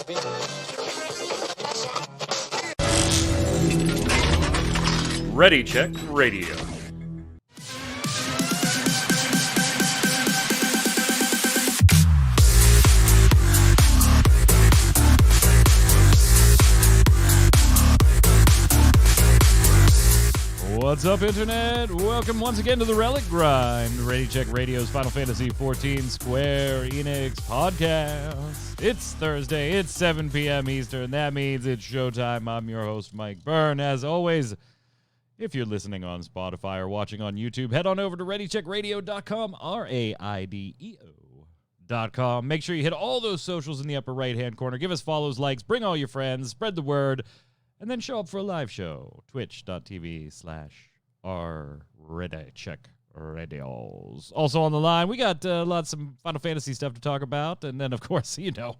Ready Check Radio. What's up, Internet? Welcome once again to the Relic Grind, Ready Check Radio's Final Fantasy XIV Square Enix podcast. It's Thursday, it's 7 p.m. Eastern. That means it's showtime. I'm your host, Mike Byrne. As always, if you're listening on Spotify or watching on YouTube, head on over to ReadyCheckRadio.com, RAIDEO.com. Make sure you hit all those socials in the upper right-hand corner. Give us follows, likes, bring all your friends, spread the word, and then show up for a live show, twitch.tv/ReadyCheckRadios. Also on the line, we got lots of Final Fantasy stuff to talk about, and then, of course, a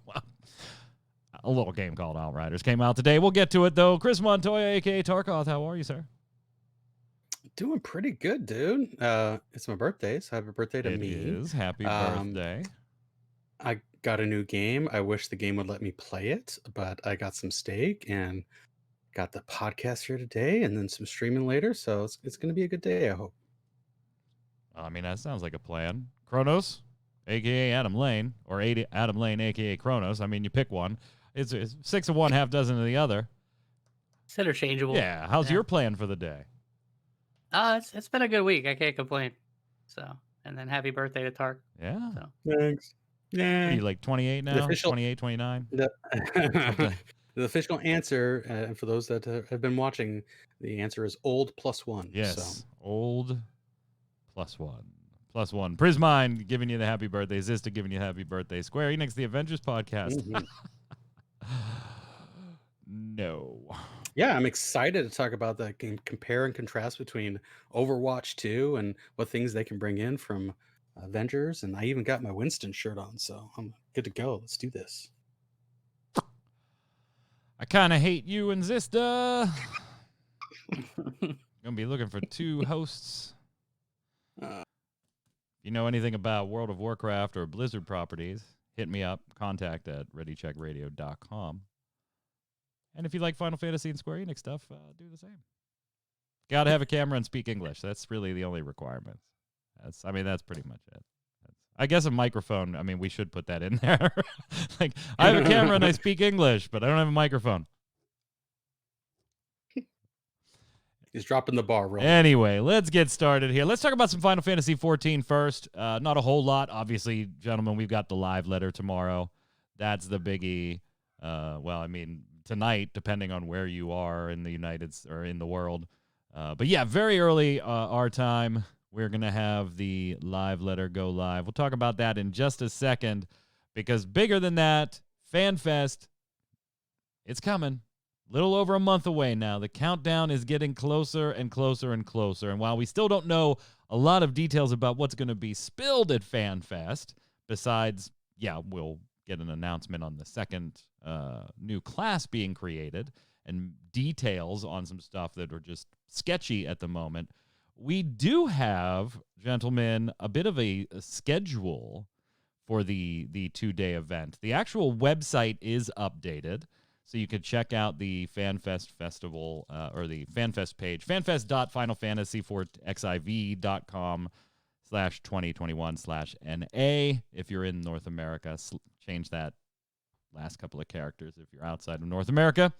little game called Outriders came out today. We'll get to it, though. Chris Montoya, a.k.a. Tarkoth, how are you, sir? Doing pretty good, dude. It's my birthday, so happy birthday to me. It is. Happy birthday. I got a new game. I wish the game would let me play it, but I got some steak and got the podcast here today and then some streaming later, so it's going to be a good day, I hope. I mean, that sounds like a plan. Kronos, a.k.a. Adam Lane, or Adam Lane, a.k.a. Kronos. I mean, you pick one. It's 6 of one, half dozen of the other. It's interchangeable. Yeah. How's your plan for the day? It's been a good week. I can't complain. So, and then happy birthday to Tark. Yeah. So. Thanks. Yeah. Are you like 28 now? 28, 29? The official answer, for those that have been watching, the answer is old +1. Yes, so. Old +1. +1. Prismine giving you the happy birthday. Zista giving you happy birthday. Square Enix, the Avengers podcast. Mm-hmm. No. Yeah, I'm excited to talk about the compare and contrast between Overwatch 2 and what things they can bring in from Avengers. And I even got my Winston shirt on, so I'm good to go. Let's do this. I kind of hate you and Zista. Gonna be looking for 2 hosts. If you know anything about World of Warcraft or Blizzard properties, hit me up. Contact at ReadyCheckRadio.com. And if you like Final Fantasy and Square Enix stuff, do the same. Got to have a camera and speak English. That's really the only requirement. That's pretty much it. I guess a microphone. I mean, we should put that in there. Like, I have a camera and I speak English, but I don't have a microphone. He's dropping the bar, bro. Anyway, let's get started here. Let's talk about some Final Fantasy XIV first. Not a whole lot. Obviously, gentlemen, we've got the live letter tomorrow. That's the biggie. Tonight, depending on where you are in the in the world. But yeah, very early our time. We're going to have the live letter go live. We'll talk about that in just a second, because bigger than that, FanFest, it's coming. Little over a month away now. The countdown is getting closer and closer and closer. And while we still don't know a lot of details about what's going to be spilled at FanFest, besides, we'll get an announcement on the second new class being created and details on some stuff that are just sketchy at the moment, we do have, gentlemen, a bit of a schedule for the 2-day event. The actual website is updated, so you could check out the FanFest festival or the FanFest page, fanfest.finalfantasy4XIV.com/2021/NA. If you're in North America, change that last couple of characters if you're outside of North America.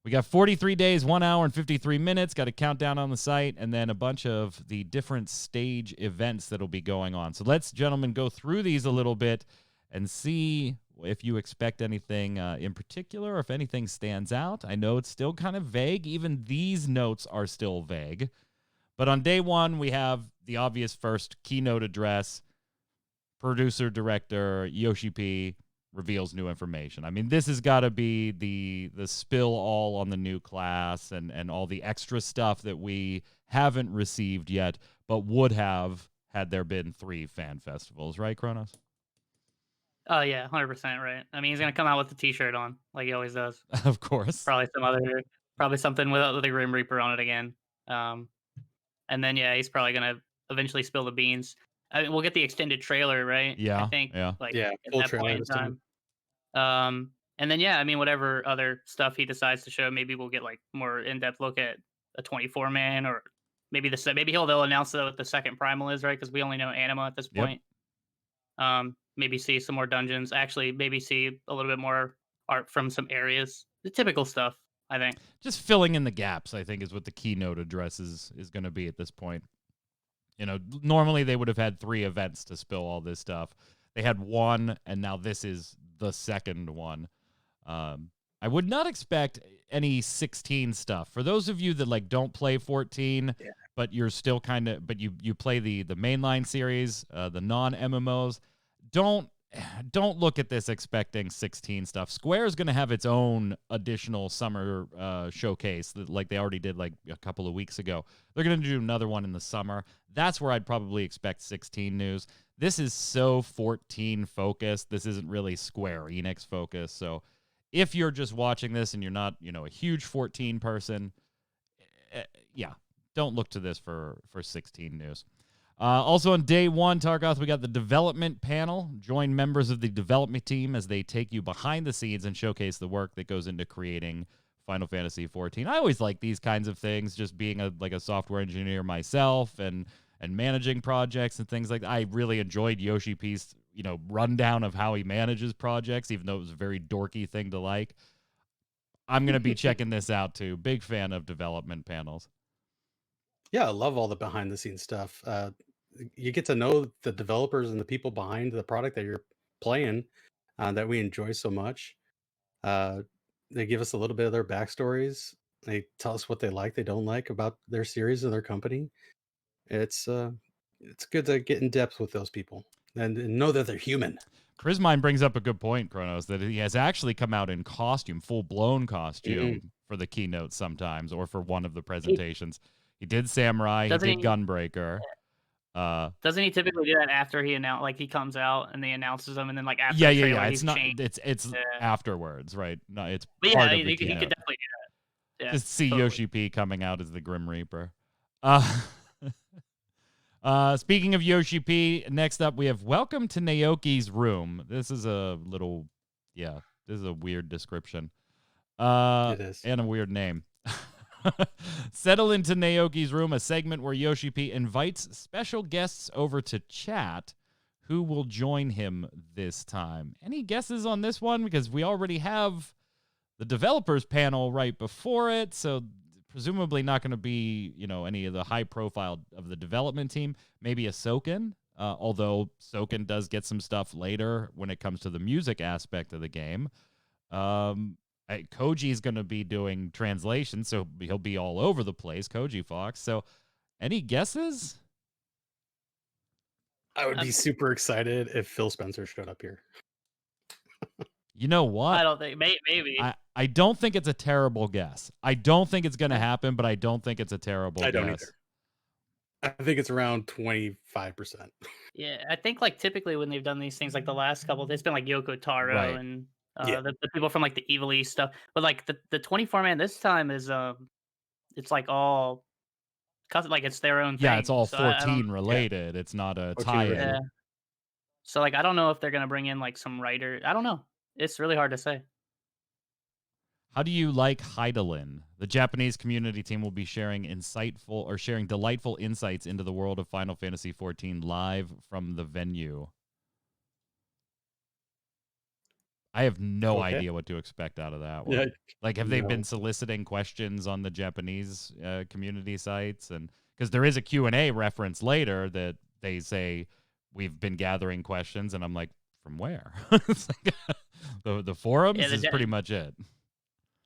We got 43 days, 1 hour and 53 minutes. Got a countdown on the site, and then a bunch of the different stage events that'll be going on. So let's, gentlemen, go through these a little bit and see if you expect anything in particular, or if anything stands out. I know it's still kind of vague. Even these notes are still vague. But on day 1, we have the obvious first keynote address. Producer, director, YoshiP reveals new information. I mean, this has got to be the spill all on the new class and all the extra stuff that we haven't received yet, but would have had there been 3 fan festivals, right, Kronos? Oh, yeah, 100% right. I mean, he's going to come out with the t-shirt on, like he always does. Of course. Probably something with the Grim Reaper on it again. And then, he's probably going to eventually spill the beans. I mean, we'll get the extended trailer, right? Yeah, I think, full at that trailer point in time. And then yeah, I mean whatever other stuff he decides to show, maybe we'll get like more in depth look at a 24 man, or maybe maybe they'll announce what the second primal is, right? Because we only know Anima at this Yep. point. Maybe see some more dungeons. Actually, maybe see a little bit more art from some areas. The typical stuff, I think. Just filling in the gaps, I think, is what the keynote address is going to be at this point. Normally they would have had 3 events to spill all this stuff. They had 1, and now this is the second one. I would not expect any 16 stuff. For those of you that like don't play 14, but you're still but you play the mainline series, the non-MMOs, don't look at this expecting 16 stuff. Square is going to have its own additional summer showcase like they already did like a couple of weeks ago. They're going to do another one in the summer. That's where I'd probably expect 16 news. This is so 14 focused. This isn't really Square Enix focused. So if you're just watching this and you're not, a huge 14 person, don't look to this for 16 news. Also on day 1, Targoth, we got the development panel. Join members of the development team as they take you behind the scenes and showcase the work that goes into creating Final Fantasy XIV. I always like these kinds of things, just being a software engineer myself and managing projects and things like that. I really enjoyed YoshiP's, rundown of how he manages projects, even though it was a very dorky thing to like. I'm going to be checking this out too. Big fan of development panels. Yeah, I love all the behind the scenes stuff. You get to know the developers and the people behind the product that you're playing that we enjoy so much. They give us a little bit of their backstories. They tell us what they like, they don't like about their series and their company. It's good to get in depth with those people and know that they're human. Chrismine brings up a good point, Kronos, that he has actually come out in costume, full-blown costume for the keynote sometimes, or for one of the presentations. He did Samurai, he did Gunbreaker. Doesn't he typically do that after he he comes out and he announces them, and then like after the trailer, yeah, he's it's not changed. It's afterwards, right? No, it's but part yeah, of the he keynote. could definitely do that. Yeah, just see totally. YoshiP coming out as the Grim Reaper. Speaking of YoshiP, next up we have Welcome to Naoki's Room. This is a little, this is a weird description. It is. And a weird name. Settle into Naoki's Room, a segment where YoshiP invites special guests over to chat. Who will join him this time? Any guesses on this one? Because we already have the developers panel right before it, so presumably not going to be, any of the high profile of the development team. Maybe a Soken, although Soken does get some stuff later when it comes to the music aspect of the game. Koji is going to be doing translation, so he'll be all over the place, Koji Fox. So any guesses? I would be super excited if Phil Spencer showed up here. You know what? I don't think, maybe. I don't think it's a terrible guess. I don't think it's going to happen, but I don't think it's a terrible guess. I don't either. I think it's around 25%. Yeah, I think like typically when they've done these things, like the last couple, it's been like Yoko Taro Right. and the people from like the Evil East stuff. But like the 24 man this time is it's like all like it's their own thing. Yeah, it's all so 14 related. It's not a tie-in. Yeah. So like I don't know if they're gonna bring in like some writer. I don't know. It's really hard to say. How do you like Heidelin? The Japanese community team will be sharing delightful insights into the world of Final Fantasy XIV live from the venue. I have no idea what to expect out of that one. Yeah, like, have they been soliciting questions on the Japanese community sites? And because there is a Q&A reference later that they say we've been gathering questions, and I'm like, from where? It's like, the forums is pretty much it.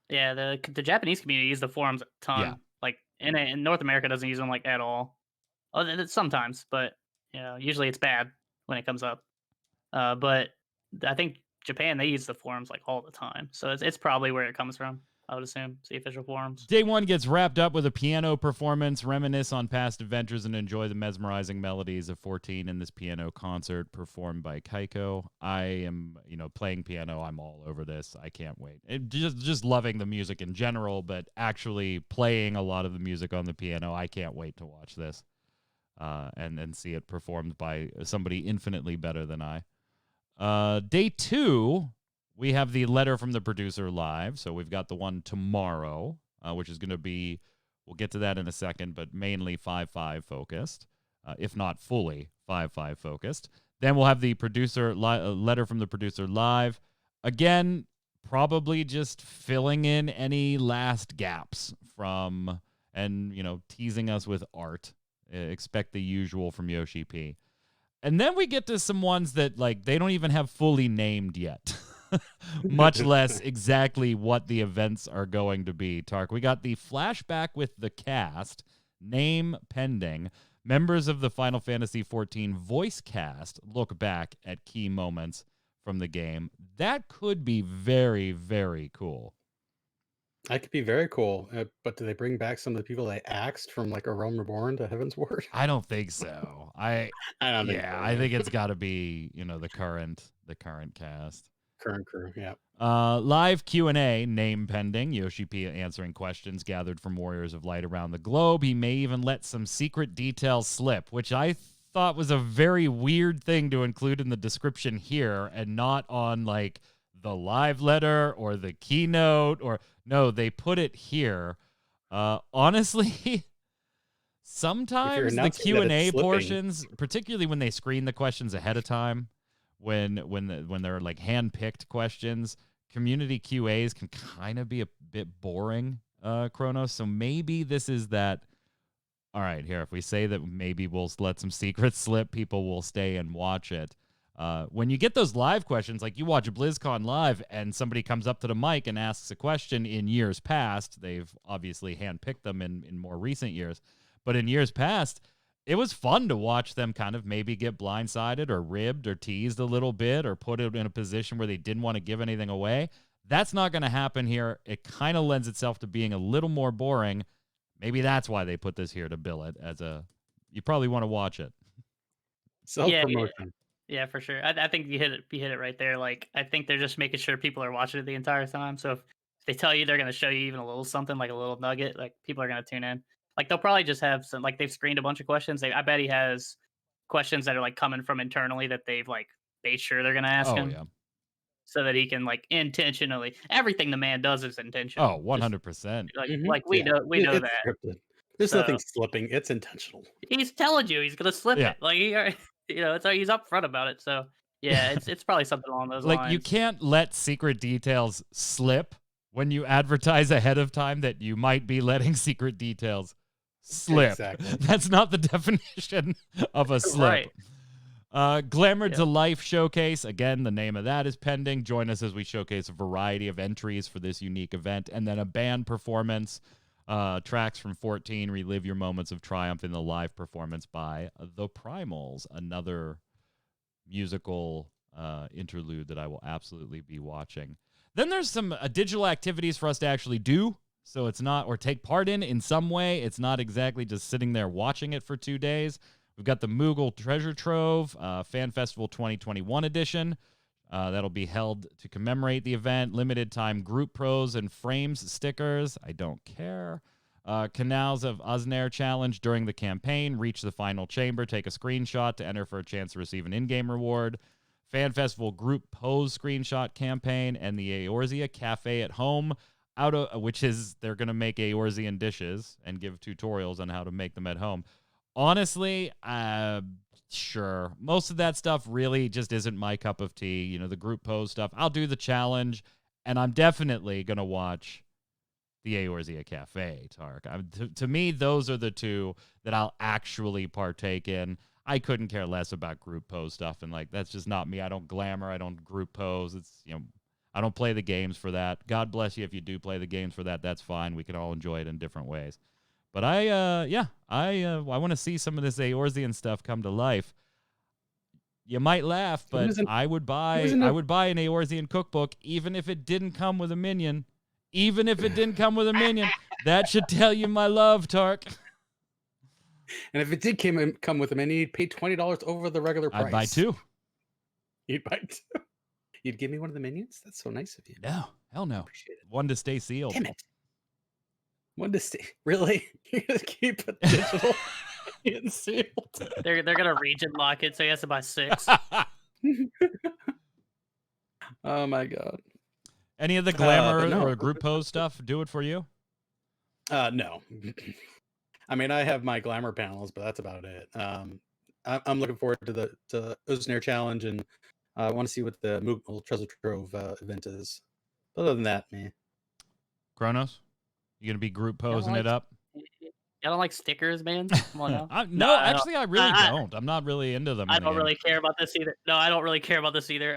Yeah, the Japanese community use the forums a ton. Yeah. Like in North America doesn't use them like at all. Sometimes, but usually it's bad when it comes up. But I think Japan, they use the forums like all the time, so it's probably where it comes from. I would assume it's the official forums. Day 1 gets wrapped up with a piano performance. Reminisce on past adventures and enjoy the mesmerizing melodies of 14 in this piano concert performed by Kaiko. I am, playing piano. I'm all over this. I can't wait. Just loving the music in general, but actually playing a lot of the music on the piano. I can't wait to watch this and see it performed by somebody infinitely better than I. Day 2 we have the letter from the producer live. So we've got the one tomorrow, which is going to be, we'll get to that in a second, but mainly 5.5 focused, if not fully 5.5 focused. Then we'll have the producer letter from the producer live. Again, probably just filling in any last gaps from, and, teasing us with art. Expect the usual from YoshiP. And then we get to some ones that, they don't even have fully named yet, much less exactly what the events are going to be. Tark, we got the flashback with the cast, name pending. Members of the Final Fantasy XIV voice cast look back at key moments from the game. That could be very, very cool. That could be very cool. But do they bring back some of the people they axed from A Realm Reborn to Heaven's Ward? I don't think so. I don't think so. I think it's got to be, the current cast. Current crew, yeah. Live Q&A, name pending. YoshiP answering questions gathered from Warriors of Light around the globe. He may even let some secret details slip, which I thought was a very weird thing to include in the description here and not on, the live letter or the keynote. No, they put it here. Honestly, sometimes the Q&A portions, particularly when they screen the questions ahead of time, when they're hand-picked questions, community QAs can kind of be a bit boring, Kronos. So maybe this is that. All right, here, if we say that maybe we'll let some secrets slip, people will stay and watch it. When you get those live questions, you watch a BlizzCon live and somebody comes up to the mic and asks a question in years past, they've obviously handpicked them in more recent years, but in years past, it was fun to watch them kind of maybe get blindsided or ribbed or teased a little bit or put it in a position where they didn't want to give anything away. That's not going to happen here. It kind of lends itself to being a little more boring. Maybe that's why they put this here, to bill it as you probably want to watch it. Self-promotion. Yeah, for sure. I think you hit it right there. I think they're just making sure people are watching it the entire time. So if they tell you they're going to show you even a little something, like a little nugget, people are going to tune in. They'll probably just have some, they've screened a bunch of questions. I bet he has questions that are coming from internally that they've made sure they're going to ask him. Yeah. So that he can intentionally, everything the man does is intentional. 100%. We know that. Scripted. There's nothing slipping. It's intentional. He's telling you he's going to slip it. He's upfront about it. So yeah, it's probably something along those lines. You can't let secret details slip when you advertise ahead of time that you might be letting secret details slip. Exactly. That's not the definition of a slip. Right. Glamour to Life Showcase. Again, the name of that is pending. Join us as we showcase a variety of entries for this unique event. And then a band performance. Tracks from 14. Relive your moments of triumph in the live performance by the Primals. Another musical interlude that I will absolutely be watching. Then there's some digital activities for us to actually do. So it's not, or take part in some way. It's not exactly just sitting there watching it for 2 days. We've got the Moogle Treasure Trove, Fan Festival 2021 edition. That'll be held to commemorate the event. Limited time group pros and frames stickers. I don't care. Canals of Osnair challenge during the campaign. Reach the final chamber. Take a screenshot to enter for a chance to receive an in-game reward. Fan Festival group pose screenshot campaign. And the Eorzea Cafe at Home. Which is, they're going to make Eorzean dishes and give tutorials on how to make them at home. Honestly, sure. Most of that stuff really just isn't my cup of tea. The group pose stuff. I'll do the challenge, and I'm definitely going to watch the Eorzea Cafe, Tark. To me, those are the two that I'll actually partake in. I couldn't care less about group pose stuff, and that's just not me. I don't glamour. I don't group pose. It's, I don't play the games for that. God bless you if you do play the games for that. That's fine. We can all enjoy it in different ways. But I want to see some of this Eorzean stuff come to life. You might laugh, but I would buy an Eorzean cookbook even if it didn't come with a minion. Even if it didn't come with a minion, that should tell you my love, Tark. And if it did come with a minion, you'd pay $20 over the regular price. I'd buy 2. You'd buy 2. You'd give me one of the minions? That's so nice of you. No, hell no. Appreciate it. One to stay sealed. Damn it. One to stay. Really? You're going to keep it digital and sealed? They're going to region lock it, so he has to buy 6. Oh my God. Any of the glamour no. or group pose stuff do it for you? No. I mean, I have my glamour panels, but that's about it. I'm looking forward to the Oceanair Challenge, and I want to see what the Moogle Treasure Trove event is. Other than that, man. Kronos, you gonna be group I don't posing like, it up? I don't like stickers, man. Come on now. No, I don't. actually, I really I- don't. I'm not really into them. I in the don't game. really care about this either. No, I don't really care about this either.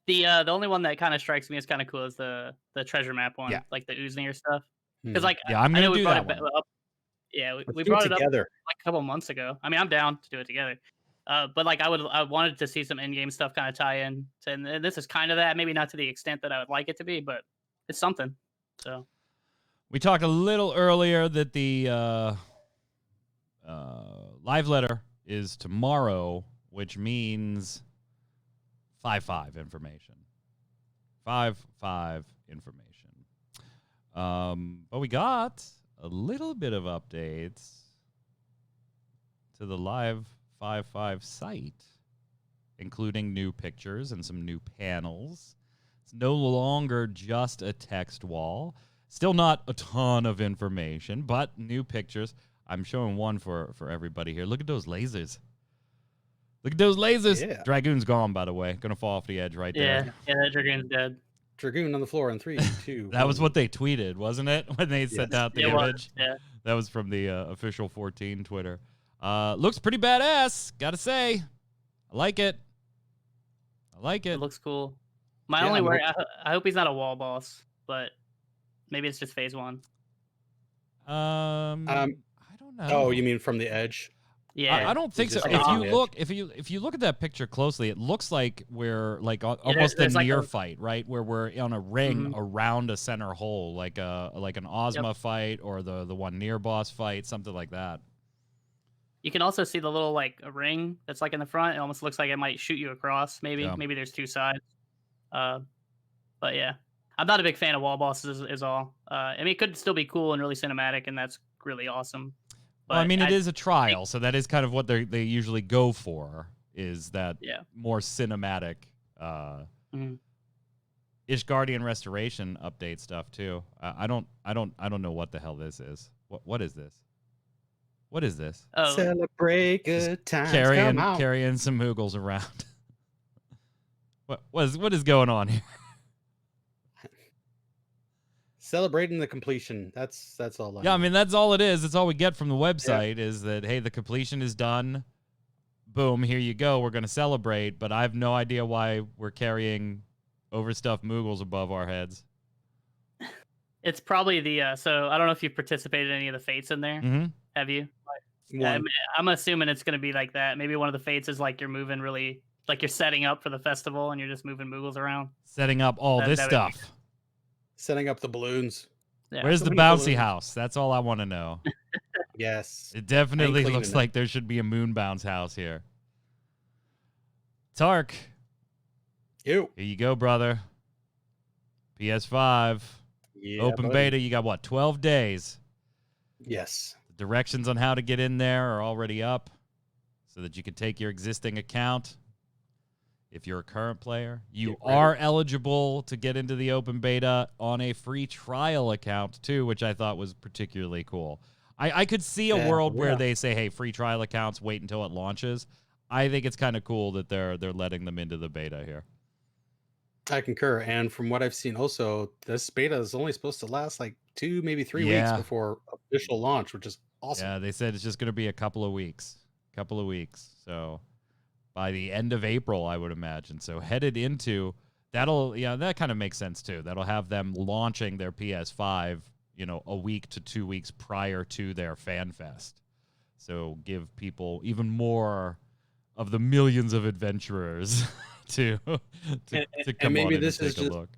The only one that kind of strikes me as kind of cool is the treasure map one, Yeah. like the Uznir stuff. Hmm. Because like Yeah, I'm I know gonna we do brought that it one. up. Yeah, we Let's do it brought it up together. like a couple months ago. I mean, I'm down to do it together. But like I wanted to see some in-game stuff kind of tie in, and this is kind of that. Maybe not to the extent that I would like it to be, but it's something. So We talked a little earlier that the live letter is tomorrow, which means 5.5 information. 5.5 information. But we got a little bit of updates to the live 5.5 site, including new pictures and some new panels. It's no longer just a text wall. Still not a ton of information, but new pictures. I'm showing one for everybody here. Look at those lasers. Look at those lasers. Yeah. Dragoon's gone, by the way. Gonna fall off the edge right there. yeah, that Dragoon's dead. Dragoon on the floor in 3, 2. That was what they tweeted, wasn't it? When they sent out the It was, image. yeah. That was from the official 14 Twitter. Looks pretty badass, gotta say. I like it. I like It it. looks cool. My Yeah, only I'm worry, I hope he's not a wall boss, but maybe it's just phase 1. I don't know. Oh, you mean from the edge? Yeah, I don't think so. just like If on you the look, if you look at that picture closely, it looks like we're like almost a there's like near a- fight, right? Where we're on a ring Mhm. around a center hole, like an Ozma fight or the one near boss fight, something like that. You can also see the little like a ring that's like in the front. It almost looks like it might shoot you across. Maybe Yeah. maybe there's 2 sides. But yeah, I'm not a big fan of wall bosses. Is all. I mean, it could still be cool and really cinematic, and that's really awesome. Well, I But mean, it is a trial, so that is kind of what they usually go for, is that Yeah. more cinematic Mhm. Ishgardian restoration update stuff too. I don't know what the hell this is. What is this? What is this? Oh, Celebrate good times. Come on. Carrying some Moogles around. What is going on here? Celebrating the completion. That's all. Yeah, I mean that's all it is. That's all we get from the website is that hey, the completion is done. Boom, here you go. We're gonna celebrate, but I have no idea why we're carrying overstuffed Moogles above our heads. it's probably the. So I don't know if you've participated in any of the fates in there. Mm-hmm. Have you? One. I'm assuming it's going to be like that. Maybe one of the fates is like you're moving really, like you're setting up for the festival and you're just moving Moogles around. Setting up all this That would be- stuff. Setting up the balloons. Yeah. Where's So the many bouncy balloons. house? That's all I want to know. Yes. It definitely cleaning looks it. like there should be a moon bounce house here. Tark, Ew. here you go, brother. PS5 Yeah, open buddy. beta. You got what? 12 days. Yes. The directions on how to get in there are already up, so that you can take your existing account. If you're a current player, you Get ready. are eligible to get into the open beta on a free trial account too, which I thought was particularly cool. I could see a Yeah, world where yeah. they say, "Hey, free trial accounts, wait until it launches." I think it's kind of cool that they're letting them into the beta here. I concur. And from what I've seen, also, this beta is only supposed to last like 2, maybe 3 weeks Yeah. before official launch, which is awesome. Yeah, they said it's just going to be a couple of weeks. So by the end of April, I would imagine. So headed into that kind of makes sense too. That'll have them launching their PS5, a week to 2 weeks prior to their FanFest. So give people even more of the millions of adventurers to come and maybe on in this and is take a just look.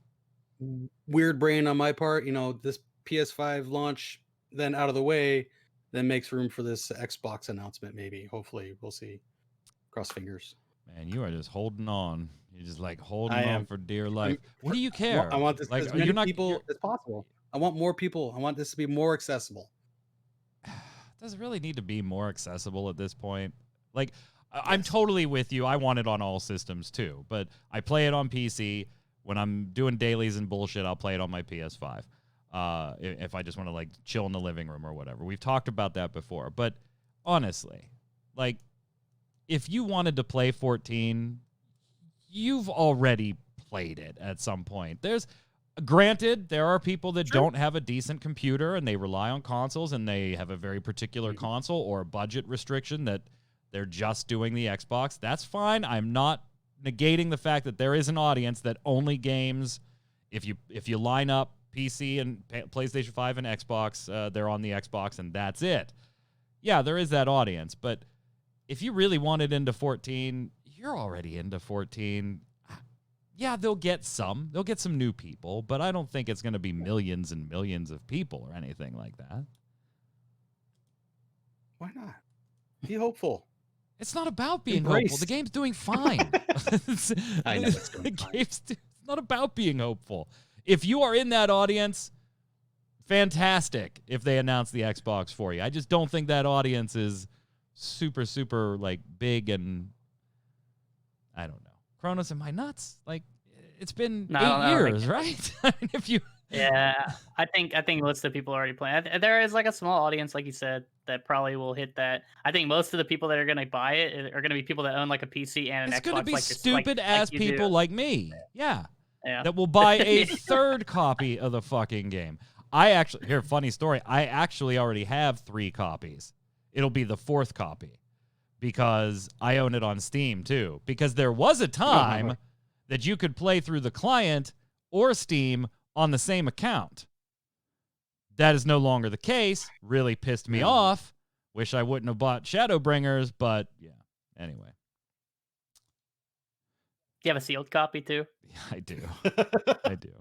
weird brain on my part. This PS5 launch then out of the way, then makes room for this Xbox announcement. Maybe, hopefully, we'll see. Cross fingers. Man, you are just holding on. You're just like holding I on am. for dear life. What do you care? I want this Like, as you're many not- people you're- as possible. I want more people. I want this to be more accessible. Does it really need to be more accessible at this point? Like, I'm Yes. totally with you. I want it on all systems too, but I play it on PC. When I'm doing dailies and bullshit, I'll play it on my PS5. If I just want to like chill in the living room or whatever. We've talked about that before. But honestly, like if you wanted to play 14, you've already played it at some point. Granted, there are people that don't have a decent computer and they rely on consoles and they have a very particular console or a budget restriction that they're just doing the Xbox. That's fine. I'm not negating the fact that there is an audience that only games, if you line up PC and PlayStation 5 and Xbox, they're on the Xbox and that's it. Yeah, there is that audience. But if you really wanted into 14, you're already into 14. Yeah, they'll get some new people, but I don't think it's going to be millions and millions of people or anything like that. Why not? Be hopeful. It's not about being hopeful. The game's doing fine. I know it's doing fine. It's not about being hopeful. If you are in that audience, fantastic if they announce the Xbox for you. I just don't think that audience is super, super, like, big and I don't know. Kronos, am I nuts? Like, it's been 8 years, right? I mean, if you... Yeah, I think most of the people are already playing. There is like a small audience, like you said, that probably will hit that. I think most of the people that are going to buy it are going to be people that own like a PC and an Xbox. It's going to be like stupid-ass people like me. Yeah. Yeah. That will buy a third copy of the fucking game. Funny story, I actually already have 3 copies. It'll be the 4th copy because I own it on Steam too. Because there was a time that you could play through the client or Steam on the same account. That is no longer the case. Really pissed me off. Wish I wouldn't have bought Shadowbringers, but yeah. Anyway. Do you have a sealed copy too? Yeah, I do. I do.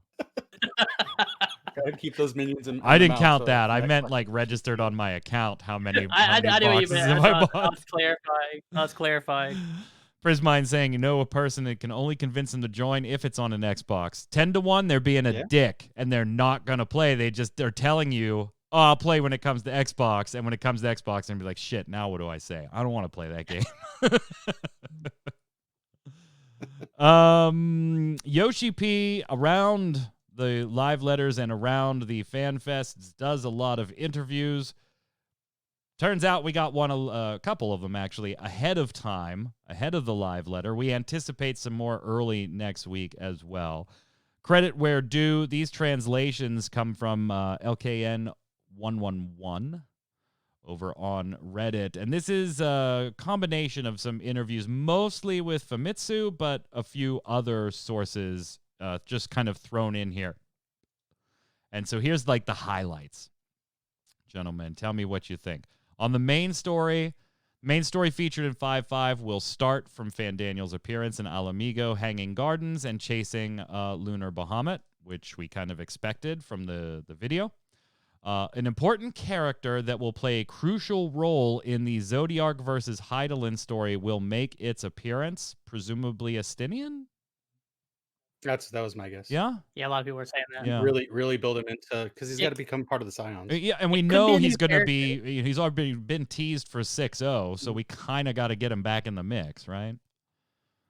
Gotta keep those minions in. I didn't count that. I meant like registered on my account. How many boxes have I bought? I was clarifying. Prismine saying, a person that can only convince them to join if it's on an Xbox. 10-1, they're being a dick, and they're not going to play. They're telling you, I'll play when it comes to Xbox, and when it comes to Xbox, and be like, shit, now what do I say? I don't want to play that game. YoshiP, around the live letters and around the FanFests, does a lot of interviews. Turns out we got a couple of them, actually, ahead of time, ahead of the live letter. We anticipate some more early next week as well. Credit where due, these translations come from LKN111 over on Reddit. And this is a combination of some interviews, mostly with Famitsu, but a few other sources just kind of thrown in here. And so here's like the highlights. Gentlemen, tell me what you think. On the main story featured in 5.5 will start from Fandaniel's appearance in Alamigo Hanging Gardens and chasing Lunar Bahamut, which we kind of expected from the video. An important character that will play a crucial role in the Zodiark versus Hydaelyn story will make its appearance, presumably Astinian? That was my guess. Yeah? Yeah, a lot of people were saying that. Yeah. Really build him into, because he's got to become part of the Scions. Yeah, and we know he's going to be, he's already been teased for 6.0, so we kind of got to get him back in the mix, right?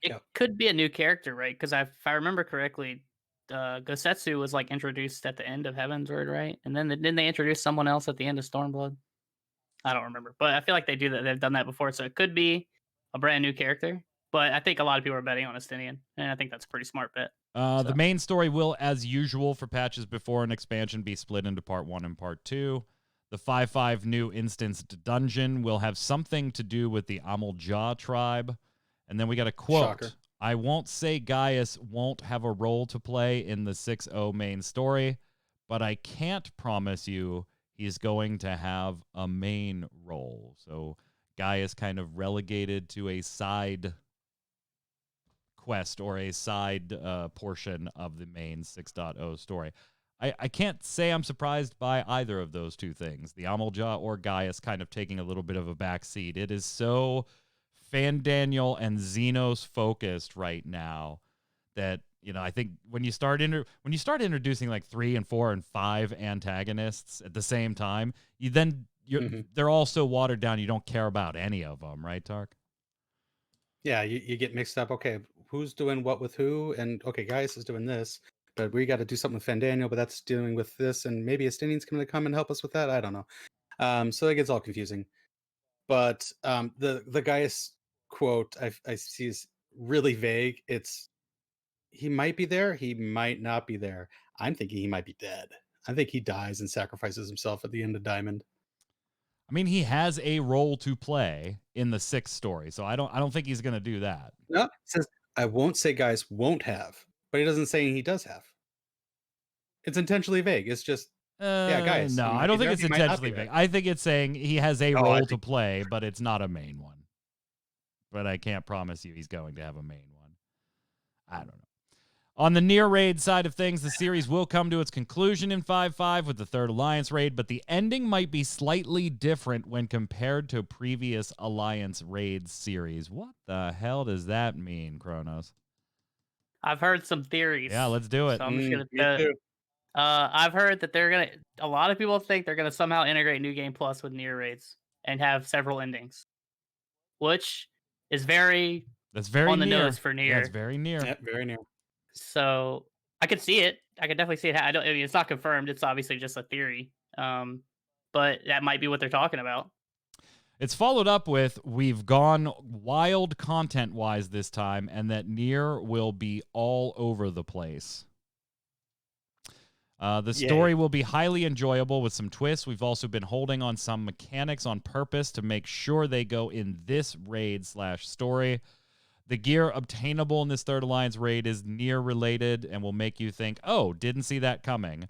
It could be a new character, right? Because if I remember correctly, Gosetsu was like introduced at the end of Heavensward, right? And then didn't they introduce someone else at the end of Stormblood? I don't remember, but I feel like they do that. They've done that before, so it could be a brand new character. But I think a lot of people are betting on Astinian, and I think that's a pretty smart bet. The main story will, as usual for patches before an expansion, be split into Part 1 and Part 2. The 5.5 new instanced dungeon will have something to do with the Amalja tribe. And then we got a quote. Shocker. I won't say Gaius won't have a role to play in the 6.0 main story, but I can't promise you he's going to have a main role. So Gaius kind of relegated to a side quest or a side portion of the main 6.0 story. I can't say I'm surprised by either of those two things, the Amalja or Gaius kind of taking a little bit of a backseat. It is so Fandaniel and Xenos focused right now that, I think when you start introducing like 3 and 4 and 5 antagonists at the same time, they're all so watered down you don't care about any of them, right, Tark? Yeah, you get mixed up. Okay, who's doing what with who? And okay, Gaius is doing this, but we got to do something with Fandaniel, but that's dealing with this, and maybe Estinian's going to come and help us with that. I don't know. So it gets all confusing. But the Gaius quote I see is really vague. It's he might be there, he might not be there. I'm thinking he might be dead. I think he dies and sacrifices himself at the end of Diamond. I mean, he has a role to play in the 6th story, so I don't think he's going to do that. No, it says I won't say Gaius won't have, but he doesn't say he does have. It's intentionally vague. It's just Gaius. No, I don't think it's intentionally vague. I think it's saying he has a role to play, but it's not a main one. But I can't promise you he's going to have a main one. I don't know. On the Nier raid side of things, the series will come to its conclusion in 5.5 with the 3rd Alliance raid, but the ending might be slightly different when compared to previous Alliance raid series. What the hell does that mean, Kronos? I've heard some theories. Yeah, let's do it. So I'm just gonna. I've heard that a lot of people think they're gonna somehow integrate New Game Plus with Nier raids and have several endings, which is that's very on the near. nose for Nier. Yeah, it's very near. Yep, very near. So I could see it. I could definitely see it. I mean, it's not confirmed. It's obviously just a theory. But that might be what they're talking about. It's followed up with, we've gone wild content-wise this time, and that Nier will be all over the place. The story will be highly enjoyable with some twists. We've also been holding on some mechanics on purpose to make sure they go in this raid/story. The gear obtainable in this 3rd Alliance raid is Nier related and will make you think, oh, didn't see that coming.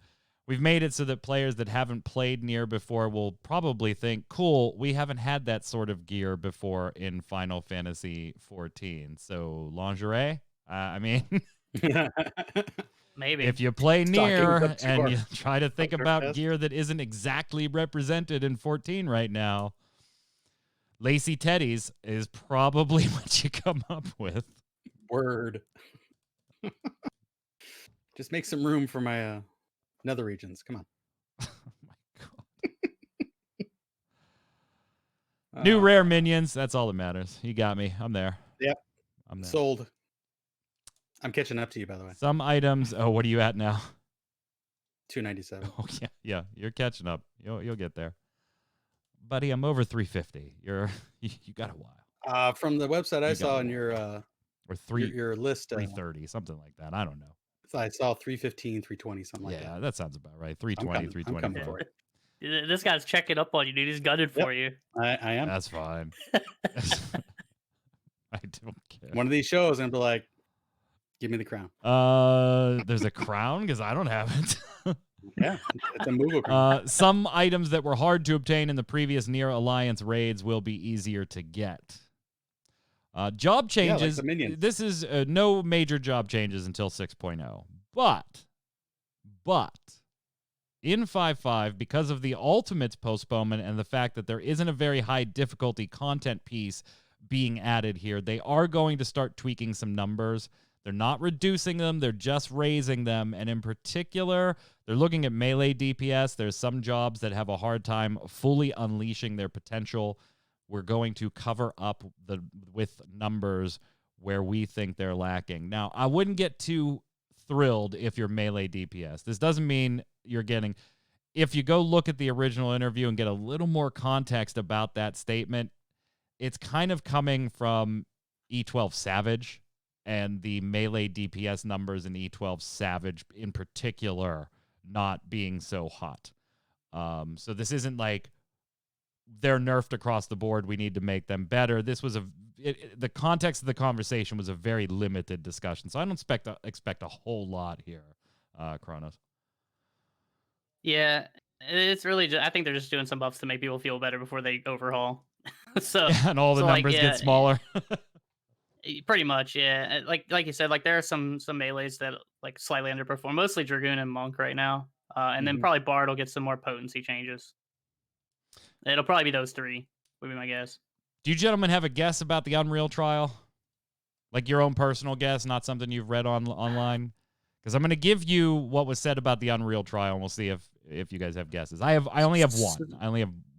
We've made it so that players that haven't played Nier before will probably think, cool, we haven't had that sort of gear before in Final Fantasy XIV. So, lingerie? I mean, maybe. If you play Nier and you try to think about gear that isn't exactly represented in 14 right now, Lacy Teddies is probably what you come up with. Word. Just make some room for my nether regions. Come on. Oh my god. New rare minions. That's all that matters. You got me. I'm there. Yep. I'm there. Sold. I'm catching up to you, by the way. Some items. Oh, what are you at now? 297. Oh yeah. You're catching up. You'll get there. Buddy, I'm over 350. You got a while. From the website I saw on your or your list, 330, something like that. I don't know. I saw 315, 320, something like that. Yeah, that sounds about right. 320, 324. This guy's checking up on you, dude. He's gutted for you. I am. That's fine. I don't care. One of these shows, and be like, give me the crown. There's a crown because I don't have it. Yeah, it's a Moogle crown. Some items that were hard to obtain in the previous Nier Alliance raids will be easier to get. Job changes. Yeah, like the minions. This is no major job changes until 6.0. But in 5.5, because of the Ultimates postponement and the fact that there isn't a very high difficulty content piece being added here, they are going to start tweaking some numbers. They're not reducing them, they're just raising them. And in particular, they're looking at melee DPS. There's some jobs that have a hard time fully unleashing their potential. We're going to cover up with numbers where we think they're lacking. Now, I wouldn't get too thrilled if you're melee DPS. This doesn't mean you're getting... If you go look at the original interview and get a little more context about that statement, it's kind of coming from E12 Savage and the melee DPS numbers in E12 Savage in particular not being so hot. So this isn't like they're nerfed across the board, we need to make them better. This was the context of the conversation was a very limited discussion, so I don't expect a whole lot here, Kronos. Yeah, it's really just, I think they're just doing some buffs to make people feel better before they overhaul. So and all the numbers get smaller. Pretty much, yeah. Like you said, like there are some melees that like slightly underperform, mostly Dragoon and Monk right now, and then probably Bard will get some more potency changes. It'll probably be those three, would be my guess. Do you gentlemen have a guess about the Unreal trial? Like your own personal guess, not something you've read online? Because I'm going to give you what was said about the Unreal trial, and we'll see if you guys have guesses. I only have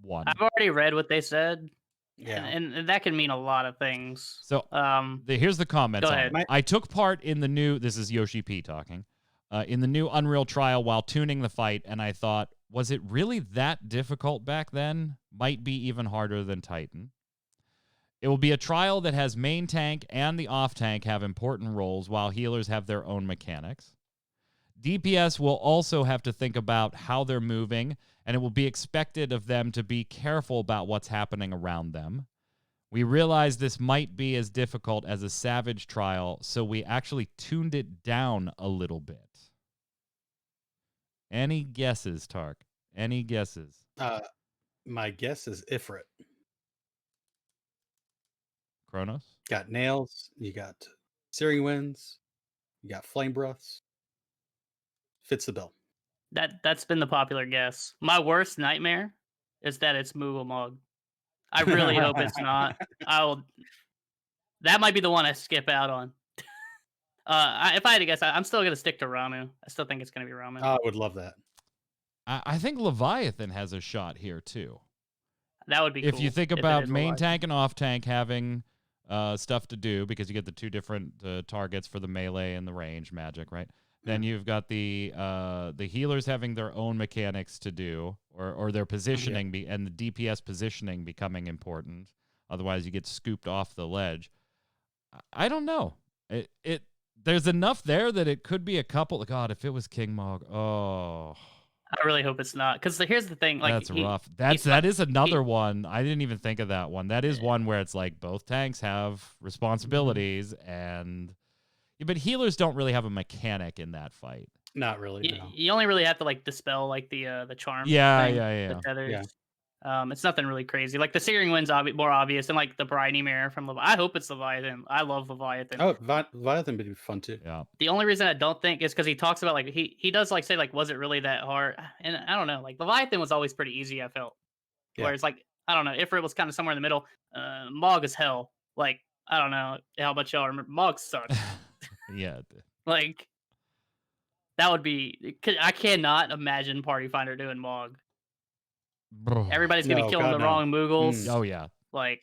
one. I've already read what they said. Yeah. And that can mean a lot of things. So here's the comments Go on ahead. it. I took part in the new, this is YoshiP talking, in the new Unreal trial while tuning the fight, and I thought, was it really that difficult back then? Might be even harder than Titan. It will be a trial that has main tank and the off tank have important roles while healers have their own mechanics. DPS will also have to think about how they're moving, and it will be expected of them to be careful about what's happening around them. We realized this might be as difficult as a Savage trial, so we actually tuned it down a little bit. Any guesses, Tark? Any guesses? My guess is Ifrit. Kronos? Got nails. You got searing winds. You got flame breaths. Fits the bill. That's been the popular guess. My worst nightmare is that it's Moogle Mog. I really hope it's not. That might be the one I skip out on. If I had to guess, I'm still gonna stick to Ramu. I still think it's gonna be Ramu. I would love that. I think Leviathan has a shot here too. That would be cool. If you think about main tank and off tank having stuff to do, because you get the two different targets for the melee and the range magic, right? Then you've got the healers having their own mechanics to do, or their positioning, and the DPS positioning becoming important. Otherwise, you get scooped off the ledge. I don't know. There's enough there that it could be a couple. God, if it was King Mog, oh. I really hope it's not, because here's the thing. Like, that's rough. That is another one. I didn't even think of that one. That is one where it's like both tanks have responsibilities, but healers don't really have a mechanic in that fight. Not really. No. You only really have to like dispel like the charm. Yeah, thing, yeah. The tethers. It's nothing really crazy. Like the Searing Wind's more obvious, and like the Briny Mirror from Leviathan. I hope it's Leviathan. I love Leviathan. Oh, Leviathan would be fun too. Yeah. The only reason I don't think is because he talks about like he does like say like, was it really that hard? And I don't know. Like Leviathan was always pretty easy. I felt. Whereas like I don't know, Ifrit was kind of somewhere in the middle. Mog is hell. Like I don't know how much y'all remember. Mog sucks. Yeah. Like that would be. I cannot imagine Party Finder doing Mog. Everybody's gonna be killing the wrong Moogles. Oh yeah. Like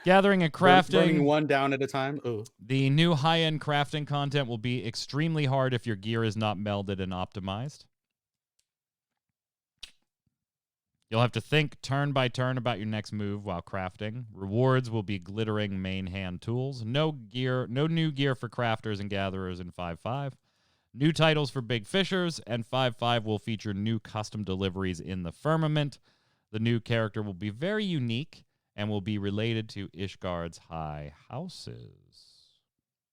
gathering and crafting. Burning one down at a time. Ooh. The new high-end crafting content will be extremely hard if your gear is not melded and optimized. You'll have to think turn by turn about your next move while crafting. Rewards will be glittering main hand tools. No new gear for crafters and gatherers in 5.5. New titles for big fishers, and 5.5 will feature new custom deliveries in the firmament. The new character will be very unique and will be related to Ishgard's high houses.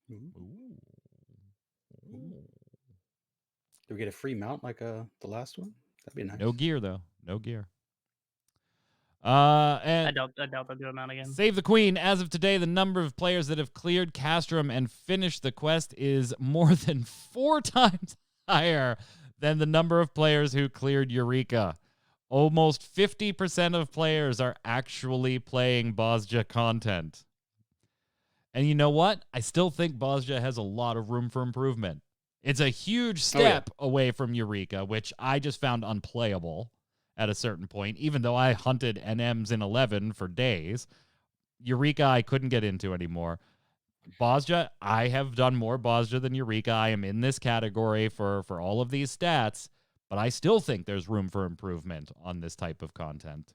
Ooh. Do we get a free mount like the last one? That'd be nice. No gear, though. No gear. And I doubt they'll do a mount again. Save the Queen. As of today, the number of players that have cleared Castrum and finished the quest is more than 4 times higher than the number of players who cleared Eureka. Almost 50% of players are actually playing Bozja content. And you know what? I still think Bozja has a lot of room for improvement. It's a huge step away from Eureka, which I just found unplayable at a certain point, even though I hunted NMs in 11 for days. Eureka I couldn't get into anymore. Bozja, I have done more Bozja than Eureka. I am in this category for all of these stats, but I still think there's room for improvement on this type of content.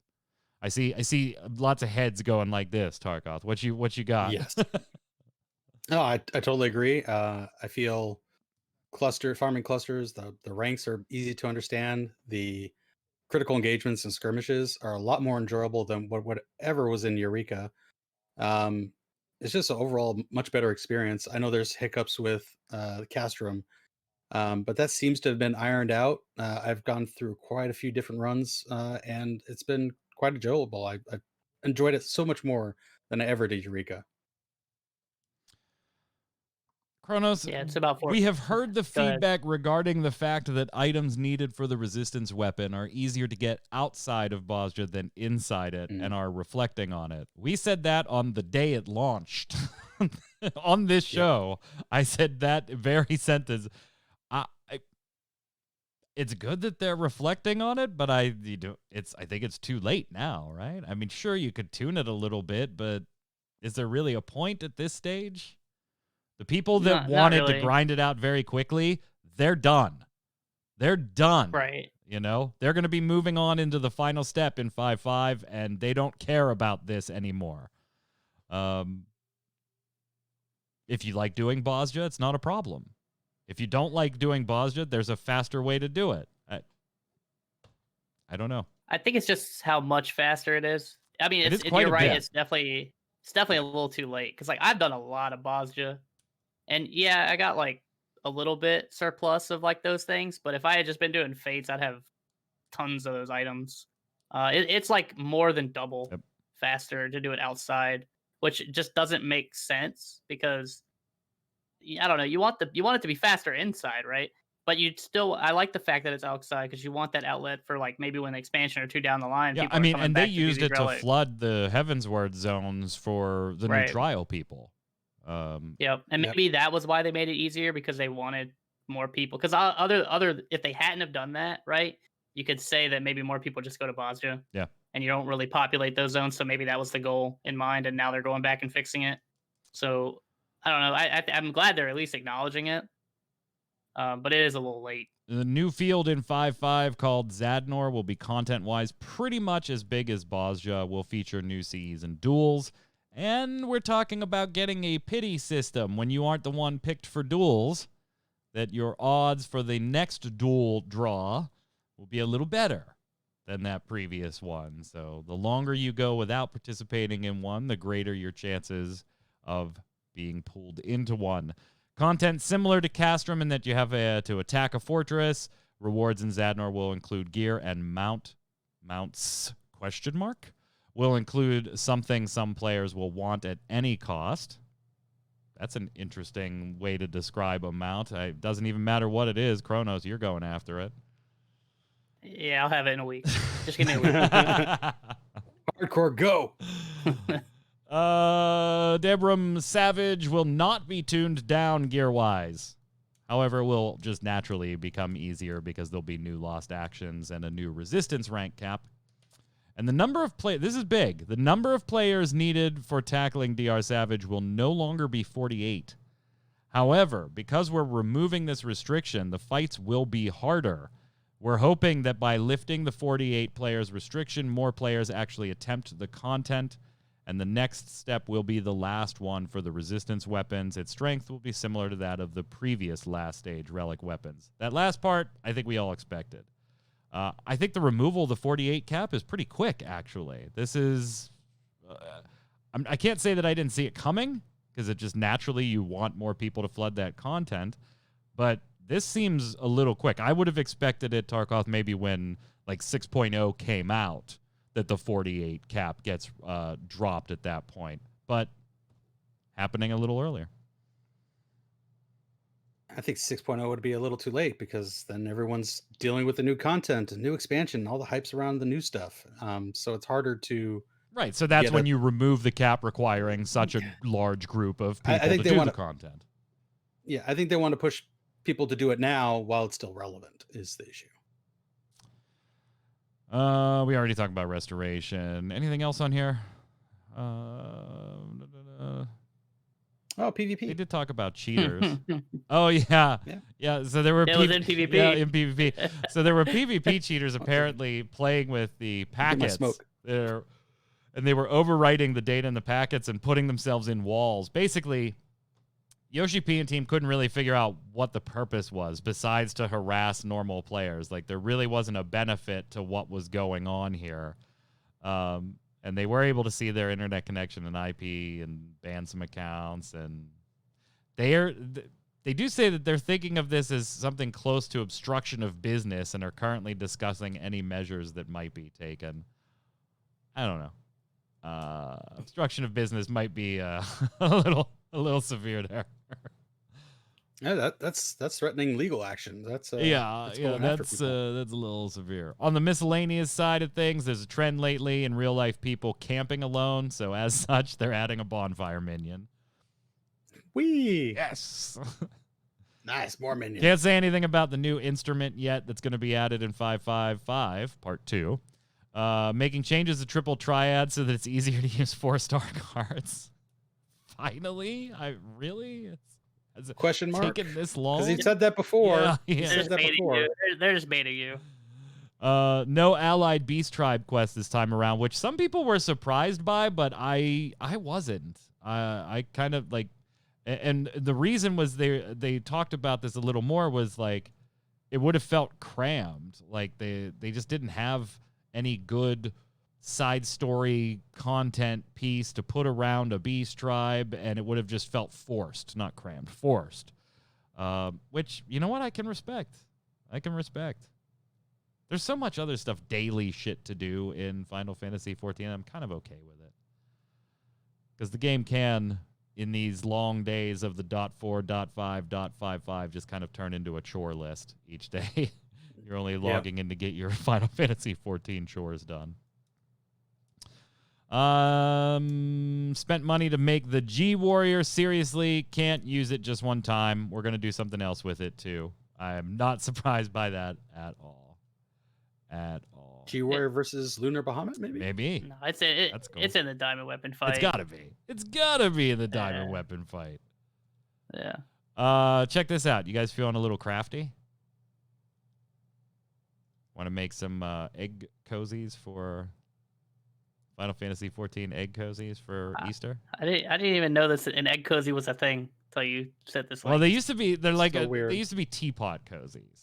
I see lots of heads going like this, Tarkoth. What you got? Yes. No, I totally agree. I feel farming clusters, the ranks are easy to understand. The critical engagements and skirmishes are a lot more enjoyable than whatever was in Eureka. It's just an overall much better experience. I know there's hiccups with Castrum, but that seems to have been ironed out. I've gone through quite a few different runs, and it's been quite enjoyable. I enjoyed it so much more than I ever did Eureka. Kronos, yeah, it's about 4. We have heard the feedback regarding the fact that items needed for the resistance weapon are easier to get outside of Bozja than inside it, and are reflecting on it. We said that on the day it launched. On this show, I said that very sentence. it's good that they're reflecting on it, but I think it's too late now, right? I mean, sure, you could tune it a little bit, but is there really a point at this stage? The people that Not wanted to really. grind it out very quickly, they're done. They're done. Right. You know, they're going to be moving on into the final step in 5.5, and they don't care about this anymore. If you like doing Bosja, it's not a problem. If you don't like doing Bosja, there's a faster way to do it. I don't know. I think it's just how much faster it is. I mean, Quite you're right. bit. It's definitely a little too late because like I've done a lot of Bosja, and yeah, I got like a little bit surplus of like those things. But if I had just been doing fates, I'd have tons of those items. It's like more than double faster to do it outside, which just doesn't make sense because I don't know. You want it to be faster inside, right? But I like the fact that it's outside because you want that outlet for like maybe when the expansion or two down the line. Yeah, people I mean, are coming and back they used it to Relic. flood the Heavensward zones for the new trial people. Yep, and maybe that was why they made it easier because they wanted more people. Because other if they hadn't have done that, right, you could say that maybe more people just go to Bosja. Yeah, and you don't really populate those zones, so maybe that was the goal in mind, and now they're going back and fixing it. So I don't know. I'm glad they're at least acknowledging it, but it is a little late. The new field in 5.5 called Zadnor will be content-wise pretty much as big as Bosja. Will feature new CEs and duels. And we're talking about getting a pity system when you aren't the one picked for duels, that your odds for the next duel draw will be a little better than that previous one. So the longer you go without participating in one, the greater your chances of being pulled into one. Content similar to Castrum in that you have to attack a fortress. Rewards in Zadnor will include gear and mounts, ? Will include something some players will want at any cost. That's an interesting way to describe a mount. It doesn't even matter what it is. Kronos, you're going after it. Yeah, I'll have it in a week. Just give me a week. Hardcore go. Debram Savage will not be tuned down gear-wise. However, it will just naturally become easier because there'll be new lost actions and a new resistance rank cap. And the number of this is big. The number of players needed for tackling DR Savage will no longer be 48. However, because we're removing this restriction, the fights will be harder. We're hoping that by lifting the 48 players restriction, more players actually attempt the content, and the next step will be the last one for the resistance weapons. Its strength will be similar to that of the previous last stage relic weapons. That last part, I think we all expected. I think the removal of the 48 cap is pretty quick, actually. This is... I can't say that I didn't see it coming, because it just naturally you want more people to flood that content, but this seems a little quick. I would have expected it, Tarkov, maybe when like 6.0 came out, that the 48 cap gets dropped at that point, but happening a little earlier. I think 6.0 would be a little too late because then everyone's dealing with the new content and new expansion, all the hypes around the new stuff. So it's harder to... Right, so that's when you remove the cap requiring such a large group of people to do the content. Yeah, I think they want to push people to do it now while it's still relevant is the issue. We already talked about restoration. Anything else on here? Oh, PvP. They did talk about cheaters. Oh, yeah. So there were It was in PvP. Yeah, in PvP. So there were PvP cheaters apparently playing with the packets. And they were overwriting the data in the packets and putting themselves in walls. Basically, YoshiP and team couldn't really figure out what the purpose was besides to harass normal players. Like, there really wasn't a benefit to what was going on here. And they were able to see their internet connection and IP and ban some accounts. And they do say that they're thinking of this as something close to obstruction of business and are currently discussing any measures that might be taken. I don't know. Obstruction of business might be a little severe there. Yeah, that's threatening legal action. That's a little severe. On the miscellaneous side of things, there's a trend lately in real life people camping alone. So as such, they're adding a bonfire minion. Whee! Yes. Nice, more minions. Can't say anything about the new instrument yet that's going to be added in 5.5.5, Part 2. Making changes to triple triad so that it's easier to use 4-star cards. Finally? Has it Question mark? taken this long? Because he said that before. Yeah. He said that before. They're just baiting you. No allied beast tribe quest this time around, which some people were surprised by, but I wasn't. I kind of like, and the reason was they talked about this a little more was like, it would have felt crammed. Like they just didn't have any good side story content piece to put around a beast tribe, and it would have just felt forced, not crammed, forced. Which, you know what, I can respect. There's so much other stuff, daily shit to do in Final Fantasy XIV. I'm kind of okay with it. Because the game can, in these long days of the .4, .5, .55, just kind of turn into a chore list each day. You're only logging in to get your Final Fantasy XIV chores done. Spent money to make the G Warrior. Seriously, can't use it just one time. We're going to do something else with it, too. I'm not surprised by that at all. G Warrior versus Lunar Bahamut, maybe? Maybe. No, it's cool. it's in the diamond weapon fight. It's gotta be in the diamond weapon fight. Yeah. Check this out. You guys feeling a little crafty? Want to make some egg cozies for Final Fantasy XIV? Egg cozies for Easter? I didn't even know this an egg cozy was a thing until you said this. Well, they used to be. They're like weird. They used to be teapot cozies.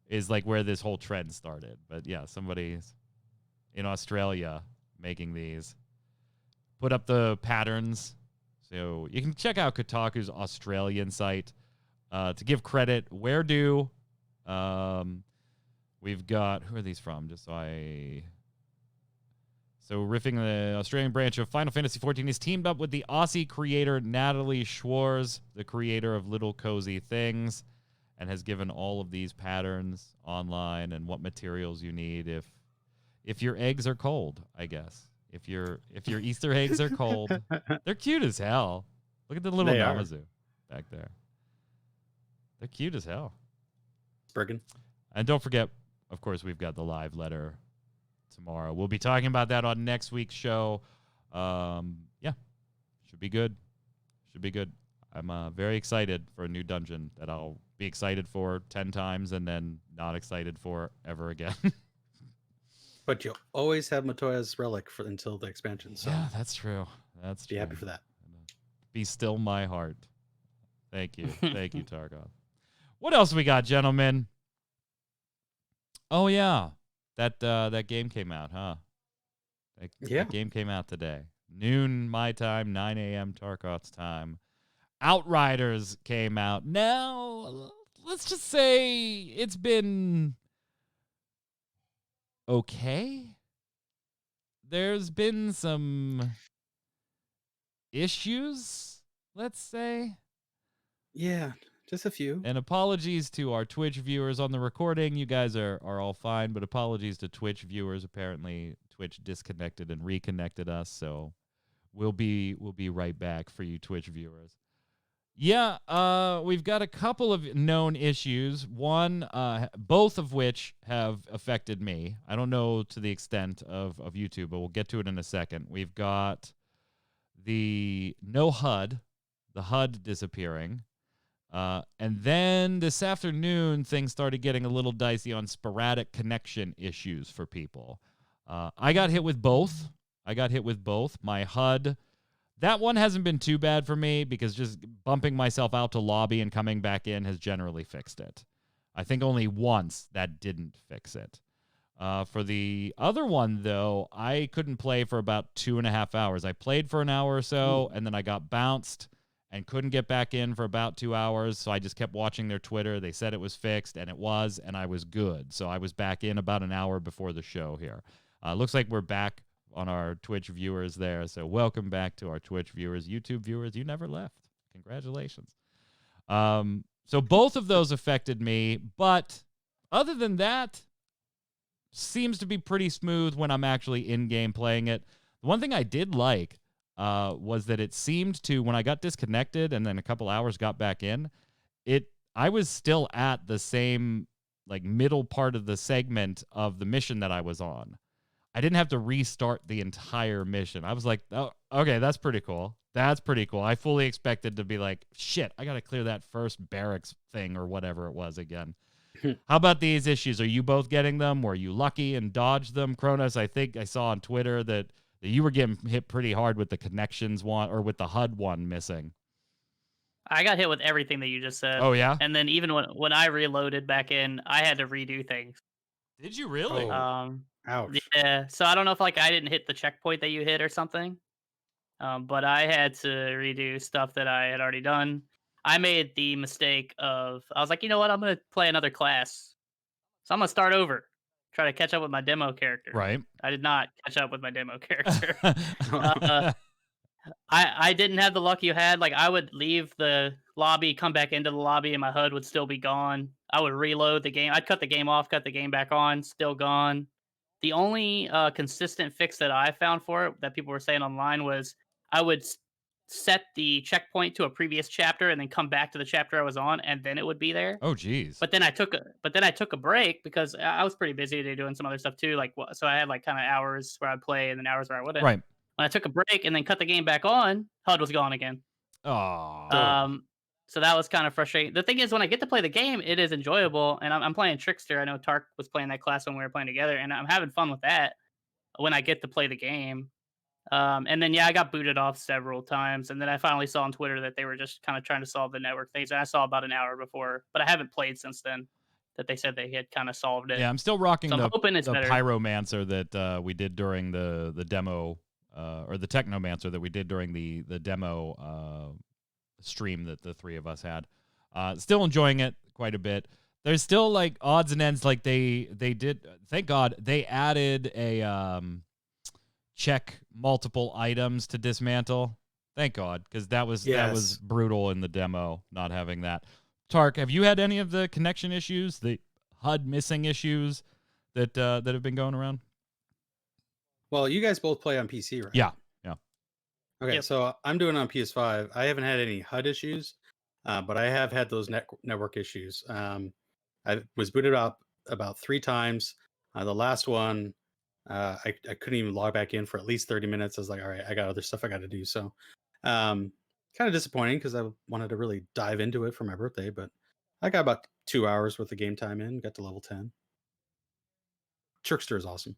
Is like where this whole trend started. But yeah, somebody's in Australia making these. Put up the patterns. So you can check out Kotaku's Australian site. To give credit where due. We've got, who are these from? So riffing the Australian branch of Final Fantasy XIV is teamed up with the Aussie creator Natalie Schwarz, the creator of Little Cozy Things, and has given all of these patterns online and what materials you need if your eggs are cold, I guess. If your Easter eggs are cold. They're cute as hell. Look at the little Namazu back there. They're cute as hell. Spriggan. And don't forget, of course, we've got the live letter tomorrow. We'll be talking about that on next week's show. Yeah, should be good. I'm very excited for a new dungeon that I'll be excited for 10 times and then not excited for ever again. But you'll always have Matoya's relic until the expansion. So yeah, that's true. Be happy for that. Be still my heart. Thank you. Thank you, Targon. What else we got, gentlemen? Oh, yeah. That game came out, huh? That game came out today. Noon my time, 9 a.m. Tarkot's time. Outriders came out. Now, let's just say it's been okay. There's been some issues, let's say. Yeah, just a few. And apologies to our Twitch viewers on the recording. You guys are all fine, but apologies to Twitch viewers. Apparently, Twitch disconnected and reconnected us, so we'll be right back for you Twitch viewers. Yeah, we've got a couple of known issues. One, both of which have affected me. I don't know to the extent of YouTube, but we'll get to it in a second. We've got the no HUD, the HUD disappearing. And then this afternoon, things started getting a little dicey on sporadic connection issues for people. I got hit with both. My HUD, that one hasn't been too bad for me because just bumping myself out to lobby and coming back in has generally fixed it. I think only once that didn't fix it. For the other one, though, I couldn't play for about 2.5 hours. I played for an hour or so, and then I got bounced and couldn't get back in for about 2 hours, so I just kept watching their Twitter. They said it was fixed, and it was, and I was good. So I was back in about an hour before the show here. Looks like we're back on our Twitch viewers there, so welcome back to our Twitch viewers. YouTube viewers, you never left. Congratulations. So both of those affected me, but other than that, seems to be pretty smooth when I'm actually in-game playing it. The one thing I did like was that it seemed to, when I got disconnected and then a couple hours got back in, I was still at the same like middle part of the segment of the mission that I was on. I didn't have to restart the entire mission. I was like, oh, okay, that's pretty cool. That's pretty cool. I fully expected to be like, shit, I got to clear that first barracks thing or whatever it was again. How about these issues? Are you both getting them? Were you lucky and dodged them? Kronos, I think I saw on Twitter that you were getting hit pretty hard with the connections one or with the HUD one missing. I got hit with everything that you just said. Oh, yeah? And then even when I reloaded back in, I had to redo things. Did you really? Oh. Ouch. Yeah. So I don't know if like I didn't hit the checkpoint that you hit or something. But I had to redo stuff that I had already done. I made the mistake of I was like, you know what, I'm gonna play another class. So I'm gonna start over. Try to catch up with my demo character. Right. I did not catch up with my demo character. I didn't have the luck you had. Like I would leave the lobby, come back into the lobby, and my HUD would still be gone. I would reload the game. I'd cut the game off, cut the game back on, still gone. The only consistent fix that I found for it that people were saying online was I would set the checkpoint to a previous chapter and then come back to the chapter I was on, and then it would be there. Oh, geez. But then I took a break because I was pretty busy today doing some other stuff too. Like so, I had like kind of hours where I'd play and then hours where I wouldn't. Right. When I took a break and then cut the game back on, HUD was gone again. Oh. So that was kind of frustrating. The thing is, when I get to play the game, it is enjoyable, and I'm playing Trickster. I know Tark was playing that class when we were playing together, and I'm having fun with that when I get to play the game. And then I got booted off several times, and then I finally saw on Twitter that they were just kind of trying to solve the network things, and I saw about an hour before, but I haven't played since then. That they said they had kind of solved it. Yeah, I'm still rocking so the better. Pyromancer that we did during the demo, or the Technomancer that we did during the demo stream that the three of us had. Still enjoying it quite a bit. There's still like odds and ends. Like they did. Thank God they added a check multiple items to dismantle. Thank God, because that was brutal in the demo not having that. Tark, have you had any of the connection issues, the HUD missing issues that have been going around? Well, you guys both play on PC, right? Yeah. Okay, so I'm doing it on PS5. I haven't had any HUD issues, but I have had those network issues. I was booted up about 3 times. The last one, I couldn't even log back in for at least 30 minutes. I was like, all right, I got other stuff I got to do. So kind of disappointing because I wanted to really dive into it for my birthday, but I got about 2 hours worth of game time in, got to level 10. Trickster is awesome.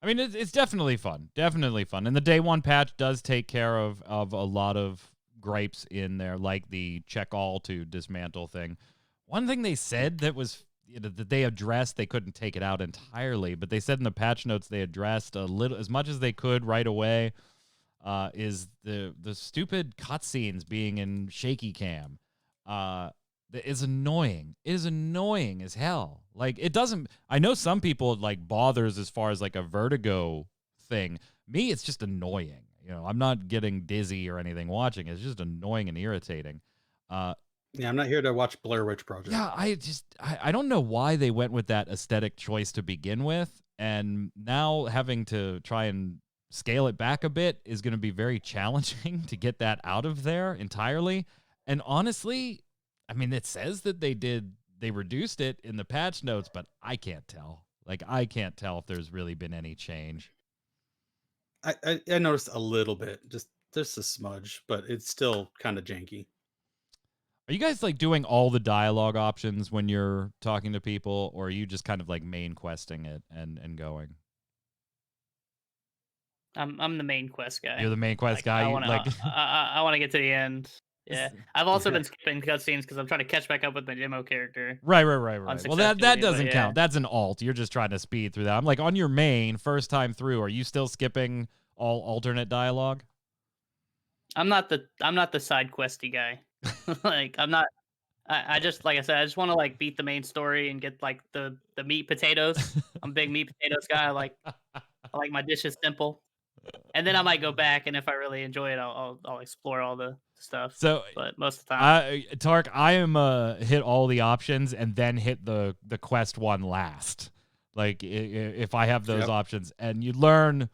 I mean, it's definitely fun. Definitely fun. And the day one patch does take care of a lot of gripes in there, like the check all to dismantle thing. One thing they said that was that they addressed, they couldn't take it out entirely, but they said in the patch notes they addressed a little, as much as they could right away, is the stupid cutscenes being in shaky cam. Is annoying. It is annoying as hell. Like it doesn't. I know some people it like bothers as far as like a vertigo thing. Me, it's just annoying. You know, I'm not getting dizzy or anything watching. It's just annoying and irritating. Yeah, I'm not here to watch Blair Witch Project. Yeah, I don't know why they went with that aesthetic choice to begin with, and now having to try and scale it back a bit is going to be very challenging to get that out of there entirely. And honestly, I mean, it says that they reduced it in the patch notes, but I can't tell. Like, I can't tell if there's really been any change. I noticed a little bit, just a smudge, but it's still kind of janky. Are you guys like doing all the dialogue options when you're talking to people, or are you just kind of like main questing it and going? I'm the main quest guy. You're the main quest guy. I want to get to the end. Yeah, I've also been skipping cutscenes because I'm trying to catch back up with my demo character. Right. Well, that doesn't count. That's an alt. You're just trying to speed through that. I'm like, on your main first time through, are you still skipping all alternate dialogue? I'm not the side questy guy. Like I'm not. I just like I said, I just want to like beat the main story and get like the meat potatoes. I'm a big meat potatoes guy. I like my dishes simple. And then I might go back, and if I really enjoy it, I'll explore all the stuff. So, but most of the time, Tark, I am hit all the options and then hit the quest one last. Like if I have those options, and you learn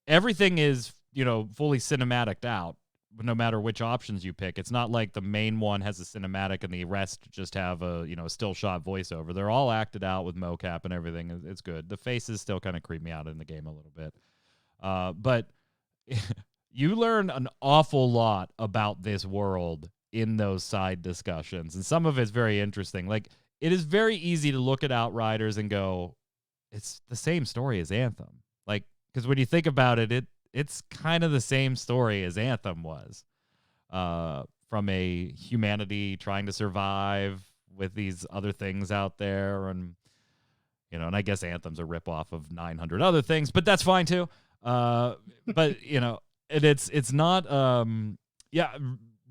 everything is fully cinematiced out, no matter which options you pick. It's not like the main one has a cinematic and the rest just have a still shot voiceover. They're all acted out with mocap and everything. It's good. The faces still kind of creep me out in the game a little bit, but you learn an awful lot about this world in those side discussions, and some of it's very interesting. Like, it is very easy to look at Outriders and go, it's the same story as Anthem. Like, because when you think about it, it's kind of the same story as Anthem was, from a humanity trying to survive with these other things out there, and and I guess Anthem's a ripoff of 900 other things, but that's fine too. But it's not.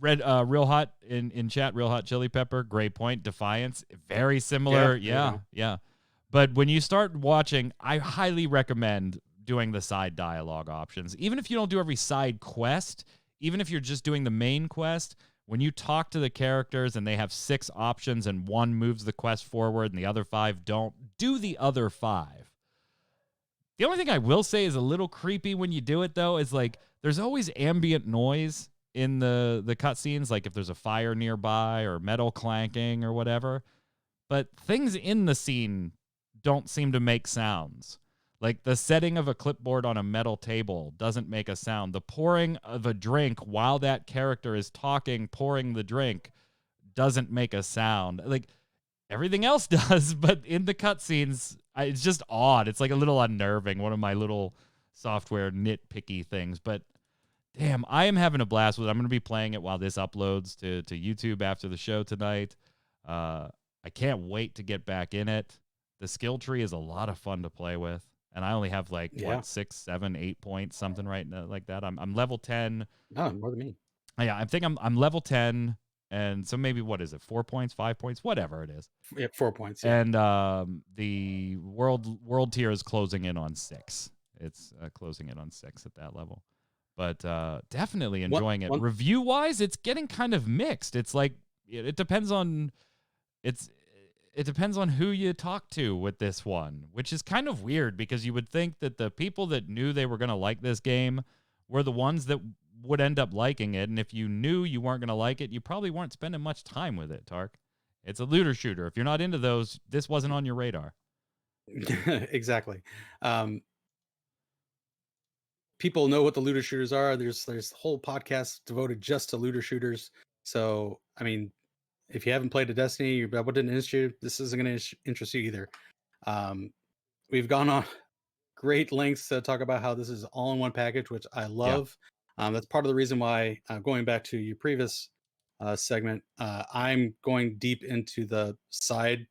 Real Hot in chat, Real Hot Chili Pepper, great point. Defiance, very similar. Yeah. But when you start watching, I highly recommend doing the side dialogue options. Even if you don't do every side quest, even if you're just doing the main quest, when you talk to the characters and they have 6 options and one moves the quest forward and the other 5 don't, do the other 5. The only thing I will say is a little creepy when you do it, though, is like there's always ambient noise in the cutscenes, like if there's a fire nearby or metal clanking or whatever. But things in the scene don't seem to make sounds. Like the setting of a clipboard on a metal table doesn't make a sound. The pouring of a drink while that character is talking, pouring the drink, doesn't make a sound. Like everything else does, but in the cutscenes, it's just odd. It's like a little unnerving. One of my little software nitpicky things. But damn, I am having a blast with it. I'm going to be playing it while this uploads to YouTube after the show tonight. I can't wait to get back in it. The skill tree is a lot of fun to play with. And I only have 6, 7, 8 points, something right now, like that. I'm level 10. No, more than me. Yeah, I think I'm level 10, and so maybe what is it? 4 points, 5 points, whatever it is. Yeah, 4 points. Yeah. And the world tier is closing in on 6. It's closing in on 6 at that level. But definitely enjoying it. Review wise, it's getting kind of mixed. It's like it depends on it depends on who you talk to with this one, which is kind of weird because you would think that the people that knew they were going to like this game were the ones that would end up liking it. And if you knew you weren't going to like it, you probably weren't spending much time with it, Tark. It's a looter shooter. If you're not into those, this wasn't on your radar. Exactly. People know what the looter shooters are. There's whole podcasts devoted just to looter shooters. So, I mean, if you haven't played a Destiny, what didn't interest you, this isn't going to interest you either. We've gone on great lengths to talk about how this is all in one package, which I love. Yeah. That's part of the reason why, going back to your previous segment, I'm going deep into the side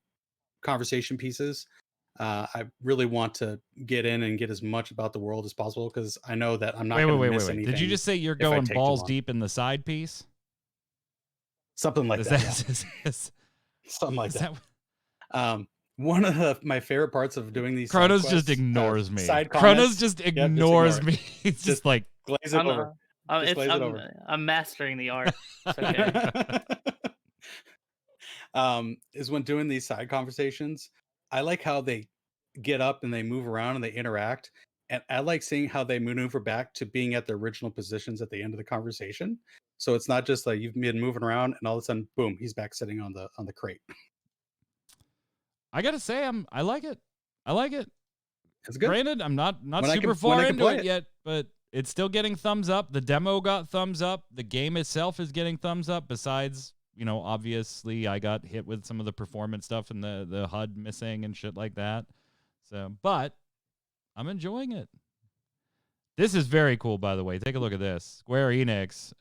conversation pieces. I really want to get in and get as much about the world as possible because I know that I'm not going to miss anything. Did you just say you're going balls deep in the side piece? Something like that. Something like that. One of my favorite parts of doing these Kronos just ignores me. Kronos just ignores me. It's just like glaze it over. I'm mastering the art. It's okay. Is when doing these side conversations, I like how they get up and they move around and they interact. And I like seeing how they maneuver back to being at their original positions at the end of the conversation. So it's not just like you've been moving around and all of a sudden, boom, he's back sitting on the crate. I gotta say, I like it. I like it. It's good. Granted, I'm not super far into it yet, but it's still getting thumbs up. The demo got thumbs up. The game itself is getting thumbs up. Besides, obviously I got hit with some of the performance stuff and the HUD missing and shit like that. So, but I'm enjoying it. This is very cool, by the way. Take a look at this. Square Enix,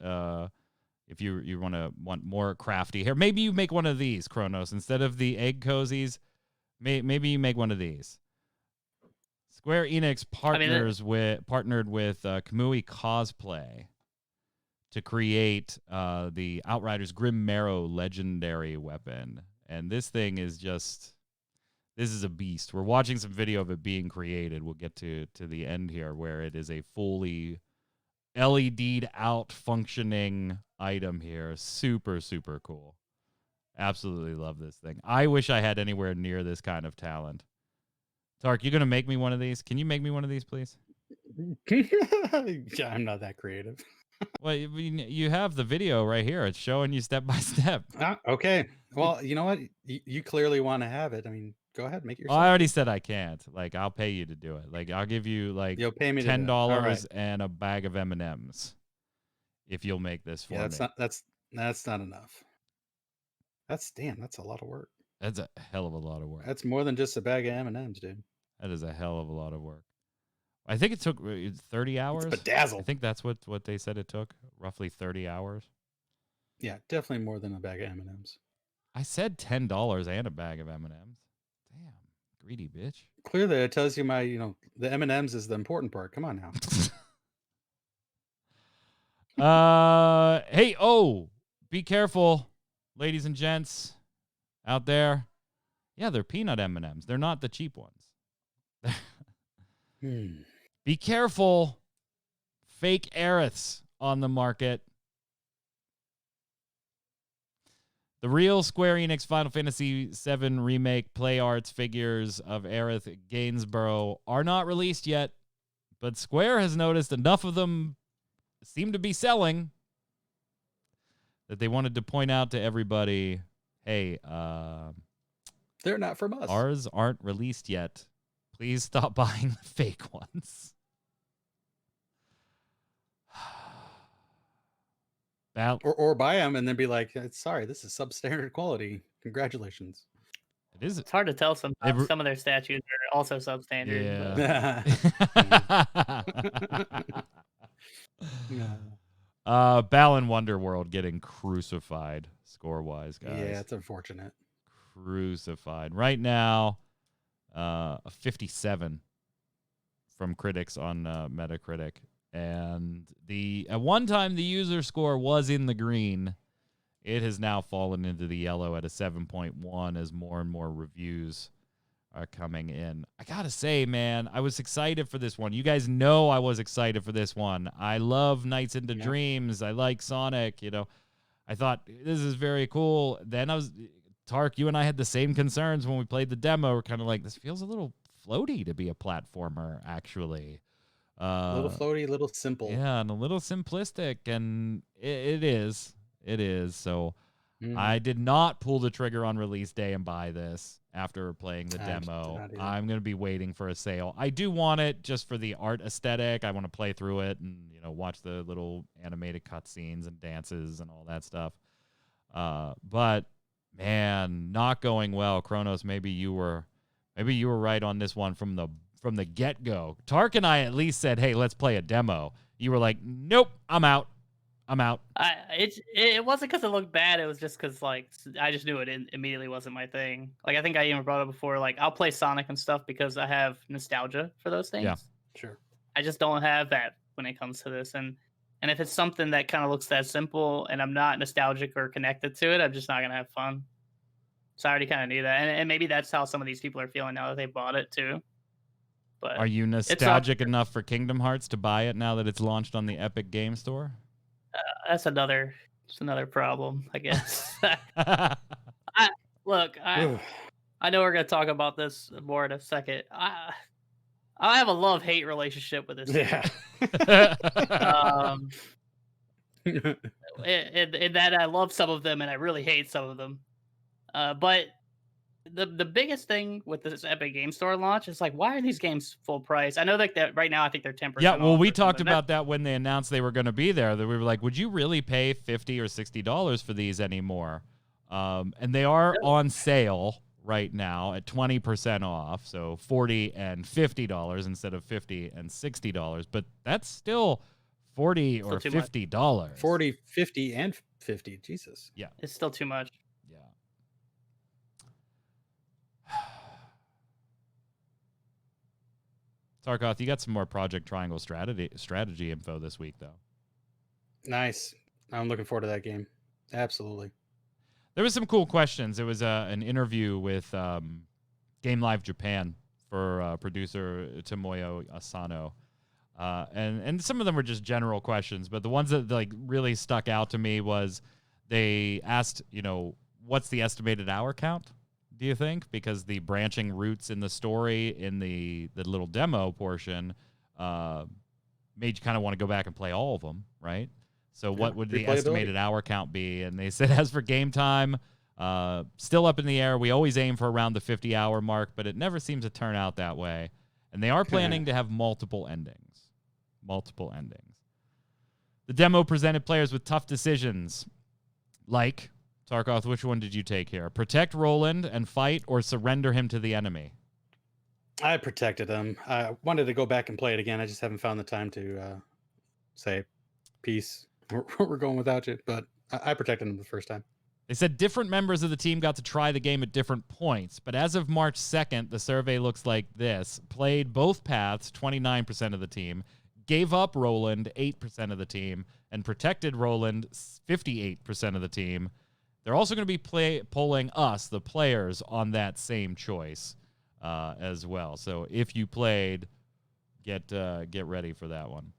if you want more crafty here, maybe you make one of these, Kronos. Instead of the egg cozies, maybe you make one of these. Square Enix partnered with Kamui Cosplay to create the Outriders Grim Marrow legendary weapon. And this thing is this is a beast. We're watching some video of it being created. We'll get to the end here where it is a fully LED'd out functioning item here. Super, super cool. Absolutely love this thing. I wish I had anywhere near this kind of talent. Tark, you going to make me one of these? Can you make me one of these, please? Yeah, I'm not that creative. Well, you have the video right here. It's showing you step by step. Okay. Well, you know what? You clearly want to have it. I mean, go ahead, make it Well, yourself. I already said I can't. Like, I'll pay you to do it. Like, I'll give you like You'll pay me to do it. $10 All right. and a bag of M&Ms if you'll make this for Yeah, me. that's not enough. That's a lot of work. That's a hell of a lot of work. That's more than just a bag of M&Ms, dude. That is a hell of a lot of work. I think it took 30 hours. It's bedazzled. I think that's what they said it took, roughly 30 hours. Yeah, definitely more than a bag of M&Ms. I said $10 and a bag of M&Ms. Damn, greedy bitch. Clearly, it tells you the M&Ms is the important part. Come on now. Hey, be careful, ladies and gents out there. Yeah, they're peanut M&Ms. They're not the cheap ones. Be careful. Fake Aeriths on the market. The real Square Enix Final Fantasy VII Remake play arts figures of Aerith Gainsborough are not released yet, but Square has noticed enough of them seem to be selling that they wanted to point out to everybody, hey, they're not from us. Ours aren't released yet. Please stop buying the fake ones. Or buy them and then be like, sorry, this is substandard quality. Congratulations. It is. It's hard to tell sometimes. Some of their statues are also substandard. Yeah. Balan Wonderworld getting crucified score-wise, guys. Yeah, it's unfortunate. Crucified. Right now, a 57 from critics on Metacritic. And at one time, the user score was in the green. It has now fallen into the yellow at a 7.1 as more and more reviews are coming in. I gotta say, man, I was excited for this one. You guys know I was excited for this one. I love Nights into Dreams. I like Sonic. I thought this is very cool. Then Tark, you and I had the same concerns when we played the demo. We're kind of like, this feels a little floaty to be a platformer, actually. A little floaty, a little simple. Yeah, and a little simplistic, and it is. It is. So I did not pull the trigger on release day and buy this after playing the demo. I'm going to be waiting for a sale. I do want it just for the art aesthetic. I want to play through it and watch the little animated cutscenes and dances and all that stuff. But man, not going well. Kronos, maybe you were right on this one from the get-go. Tark and I at least said, hey, let's play a demo. You were like, nope, I'm out. It wasn't because it looked bad. It was just because I just knew it immediately wasn't my thing. I think I even brought it before. I'll play Sonic and stuff because I have nostalgia for those things. Yeah, sure. I just don't have that when it comes to this. And if it's something that kind of looks that simple and I'm not nostalgic or connected to it, I'm just not gonna have fun. So I already kind of knew that, and maybe that's how some of these people are feeling now that they bought it too. But are you nostalgic enough for Kingdom Hearts to buy it now that it's launched on the Epic Game Store? That's another problem, I guess. I know we're gonna talk about this more in a second. I have a love-hate relationship with this. Yeah. In that I love some of them and I really hate some of them. But the biggest thing with this Epic Game Store launch is why are these games full price? I know that right now I think they're 10%. Yeah, well, we talked about that when they announced they were going to be there. That we were like, would you really pay $50 or $60 for these anymore? And they are on sale right now at 20% off, so $40 and $50 instead of $50 and $60. But that's still $40 or $50. $40, $50, and $50. Jesus. Yeah, it's still too much. Yeah. Tarkoth, you got some more Project Triangle strategy info this week, though. Nice. I'm looking forward to that game. Absolutely. There was some cool questions. It was an interview with Game Live Japan for producer Tomoyo Asano. And some of them were just general questions, but the ones that really stuck out to me was they asked, what's the estimated hour count, do you think? Because the branching routes in the story in the little demo portion made you kind of want to go back and play all of them, right? So what would the replayability. estimated hour count be? And they said, as for game time, still up in the air. We always aim for around the 50-hour mark, but it never seems to turn out that way. And they are planning to have multiple endings. Multiple endings. The demo presented players with tough decisions. Like, Tarkoth, which one did you take here? Protect Roland and fight, or surrender him to the enemy? I protected him. I wanted to go back and play it again. I just haven't found the time to say, peace. We're going without you. But I protected him the first time. They said different members of the team got to try the game at different points, but as of March 2nd, the survey looks like this. Played both paths, 29% of the team, gave up Roland, 8% of the team, and protected Roland, 58% of the team. They're also going to be polling us, the players, on that same choice as well. So if you played, get ready for that one.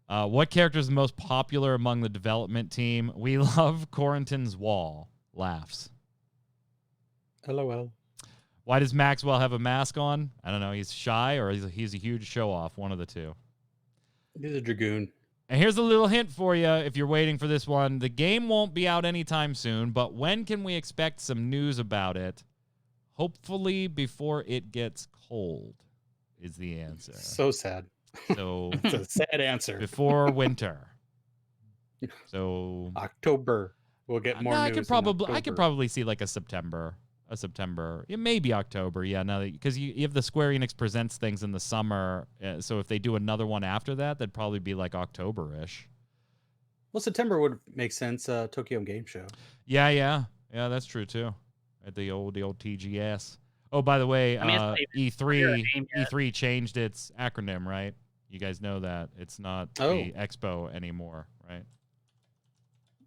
What character is the most popular among the development team? We love Corentin's Wall. Laughs. LOL. Why does Maxwell have a mask on? I don't know. He's shy, or he's a huge show-off. One of the two. He's a dragoon. And here's a little hint for you if you're waiting for this one. The game won't be out anytime soon, but when can we expect some news about it? Hopefully before it gets cold is the answer. So sad. So it's a sad answer. Before winter. So October. We'll get more news. I could probably see like a September. It may be October. Yeah, now because you have the Square Enix presents things in the summer. So if they do another one after that, that'd probably be like October-ish. Well, September would make sense. Tokyo Game Show. Yeah, that's true too. At the old TGS. Oh, by the way, E3 changed its acronym, right? You guys know that it's not the Expo anymore, right?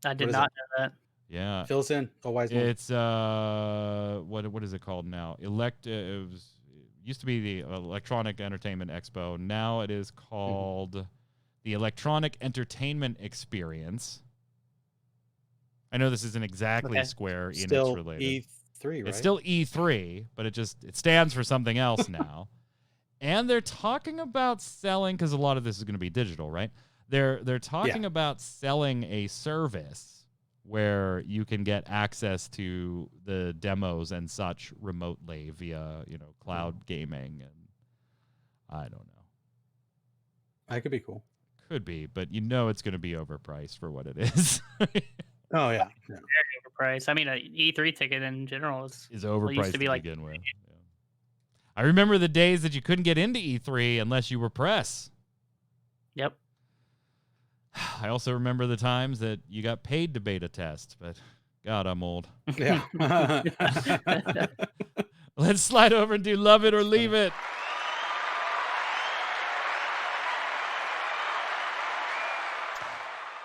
I did not know that. Yeah, fill us in. Oh, wise one. It's what is it called now? It used to be the Electronic Entertainment Expo. Now it is called the Electronic Entertainment Experience. I know this isn't exactly Square Enix related. E3, right? It's still E3, but it stands for something else now. And they're talking about selling, because a lot of this is going to be digital, right? They're talking about selling a service where you can get access to the demos and such remotely via, cloud gaming, and I don't know. That could be cool. Could be, but it's going to be overpriced for what it is. Oh yeah, very overpriced. I mean, an E3 ticket in general is overpriced to begin with. Yeah. I remember the days that you couldn't get into E3 unless you were press. Yep. I also remember the times that you got paid to beta test, but God, I'm old. Yeah. Let's slide over and do Love It or Leave It.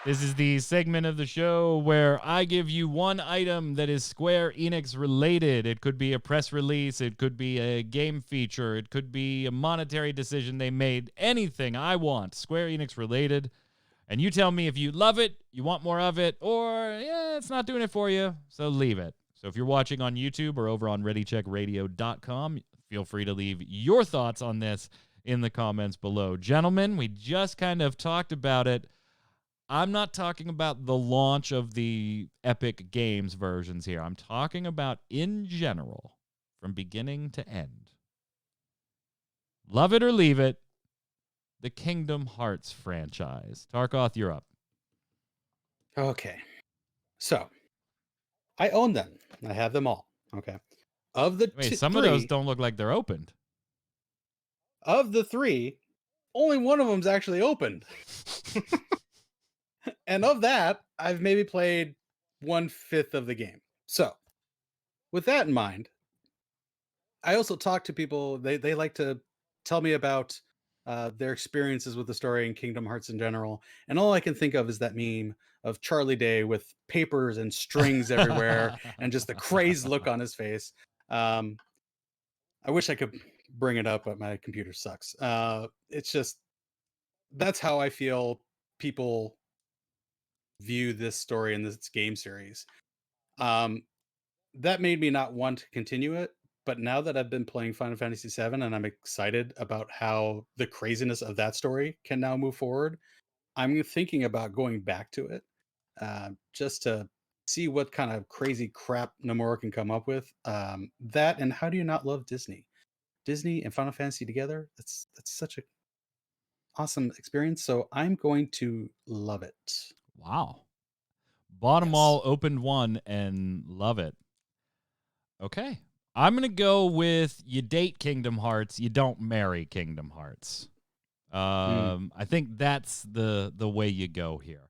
This is the segment of the show where I give you one item that is Square Enix related. It could be a press release. It could be a game feature. It could be a monetary decision they made. Anything I want, Square Enix related. And you tell me if you love it, you want more of it, or it's not doing it for you, so leave it. So if you're watching on YouTube or over on ReadyCheckRadio.com, feel free to leave your thoughts on this in the comments below. Gentlemen, we just kind of talked about it. I'm not talking about the launch of the Epic Games versions here. I'm talking about in general, from beginning to end. Love it or leave it, the Kingdom Hearts franchise. Tarkoth, you're up. Okay. So, I own them. I have them all. Okay. Of the some of those don't look like they're opened. Of the three, only one of them's actually opened. And of that, I've maybe played 1/5 of the game. So, with that in mind, I also talk to people. They like to tell me about their experiences with the story and Kingdom Hearts in general. And all I can think of is that meme of Charlie Day with papers and strings everywhere and just the crazed look on his face. I wish I could bring it up, but my computer sucks. It's just, that's how I feel people view this story in this game series. That made me not want to continue it. But now that I've been playing Final Fantasy VII and I'm excited about how the craziness of that story can now move forward, I'm thinking about going back to it. just to see what kind of crazy crap Nomura can come up with. That and how do you not love Disney? Disney and Final Fantasy together. That's such a awesome experience. So I'm going to love it. Wow. Bought them Yes. all, opened one, and love it. Okay. I'm going to go with you date Kingdom Hearts, you don't marry Kingdom Hearts. I think that's the way you go here.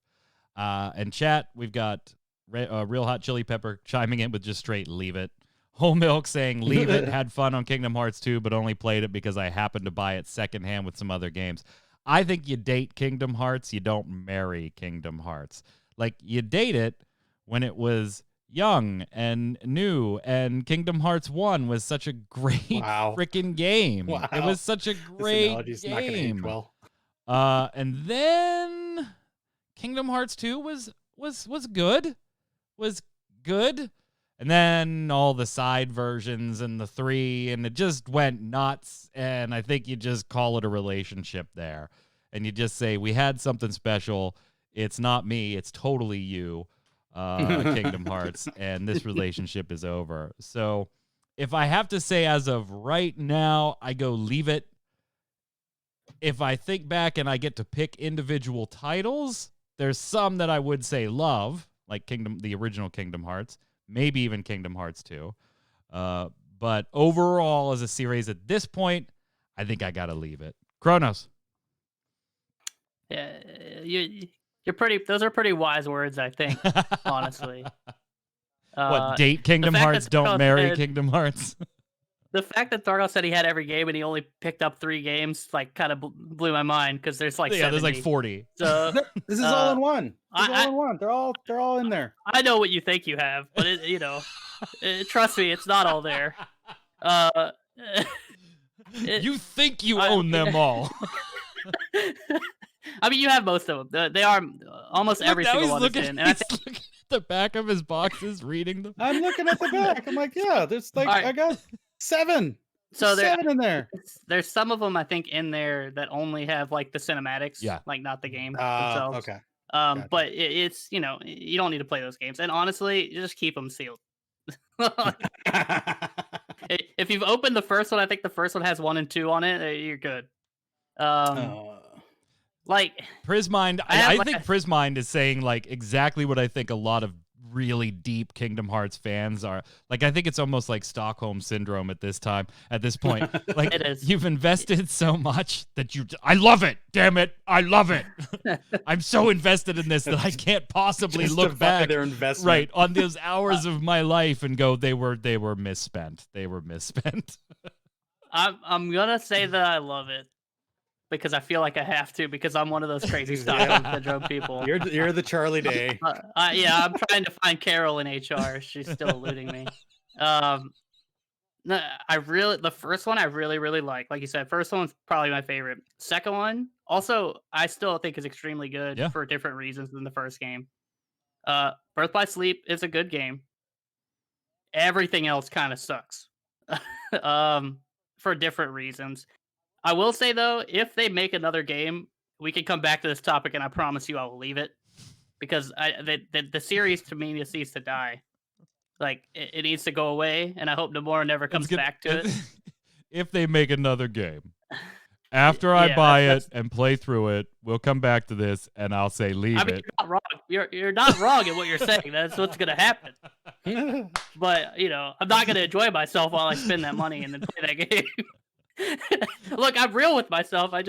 And chat, we've got Real Hot Chili Pepper chiming in with just straight leave it. Whole Milk saying leave it, had fun on Kingdom Hearts 2, but only played it because I happened to buy it secondhand with some other games. I think you date Kingdom Hearts, you don't marry Kingdom Hearts. Like, you date it when it was young and new, and Kingdom Hearts 1 was such a great freaking game. Wow. It was such a great This analogy's game. not going to age well. And then Kingdom Hearts 2 was good. Was good. And then all the side versions and the 3, and it just went nuts. And I think you just call it a relationship there. And you just say, we had something special. It's not me. It's totally you, Kingdom Hearts. And this relationship is over. So if I have to say as of right now, I go leave it. If I think back and I get to pick individual titles, there's some that I would say love, like the original Kingdom Hearts. Maybe even Kingdom Hearts 2. But overall, as a series at this point, I think I got to leave it. Kronos. Yeah, you're pretty. Those are pretty wise words, I think. Honestly. What, date Kingdom Hearts, don't marry Kingdom Hearts? The fact that Thorgal said he had every game and he only picked up 3 games, like, kind of blew my mind because there's like 70. There's like 40. So this is all in one. All in one. They're all in there. I know what you think you have, but trust me, it's not all there. You think you own them all. I mean, you have most of them. They are almost every single one is in. And He's looking at the back of his boxes, reading them. I'm looking at the back. I'm like, yeah, there's like, I got 7. So there's 7 in there. There's some of them I think in there that only have like the cinematics, like not the game themselves. Okay. Gotcha. But it's you don't need to play those games, and honestly, you just keep them sealed. If you've opened the first one, I think the first one has 1 and 2 on it. You're good. Like Prismind, I think Prismind is saying like exactly what I think a lot of really deep Kingdom Hearts fans are. Like, I think it's almost like Stockholm syndrome at this point. Like, it is. You've invested so much that I love it. Damn it, I love it. I'm so invested in this that I can't possibly look back their investment. Right on those hours of my life and go, they were misspent. They were misspent. I'm gonna say that I love it. Because I feel like I have to, because I'm one of those crazy Stockholm syndrome people. You're the Charlie Day. Yeah, I'm trying to find Carol in HR. She's still eluding me. The first one I really, really like. Like you said, first one's probably my favorite. Second one, also, I still think is extremely good for different reasons than the first game. Birth by Sleep is a good game. Everything else kind of sucks. For different reasons. I will say, though, if they make another game, we can come back to this topic, and I promise you I will leave it. Because the series, to me, needs to die. Like, it needs to go away, and I hope Nomura never comes back to it. If they make another game. After I buy it and play through it, we'll come back to this, and I'll say leave it. You're not wrong. You're not wrong in what you're saying. That's what's going to happen. But, I'm not going to enjoy myself while I spend that money and then play that game. Look, I'm real with myself. I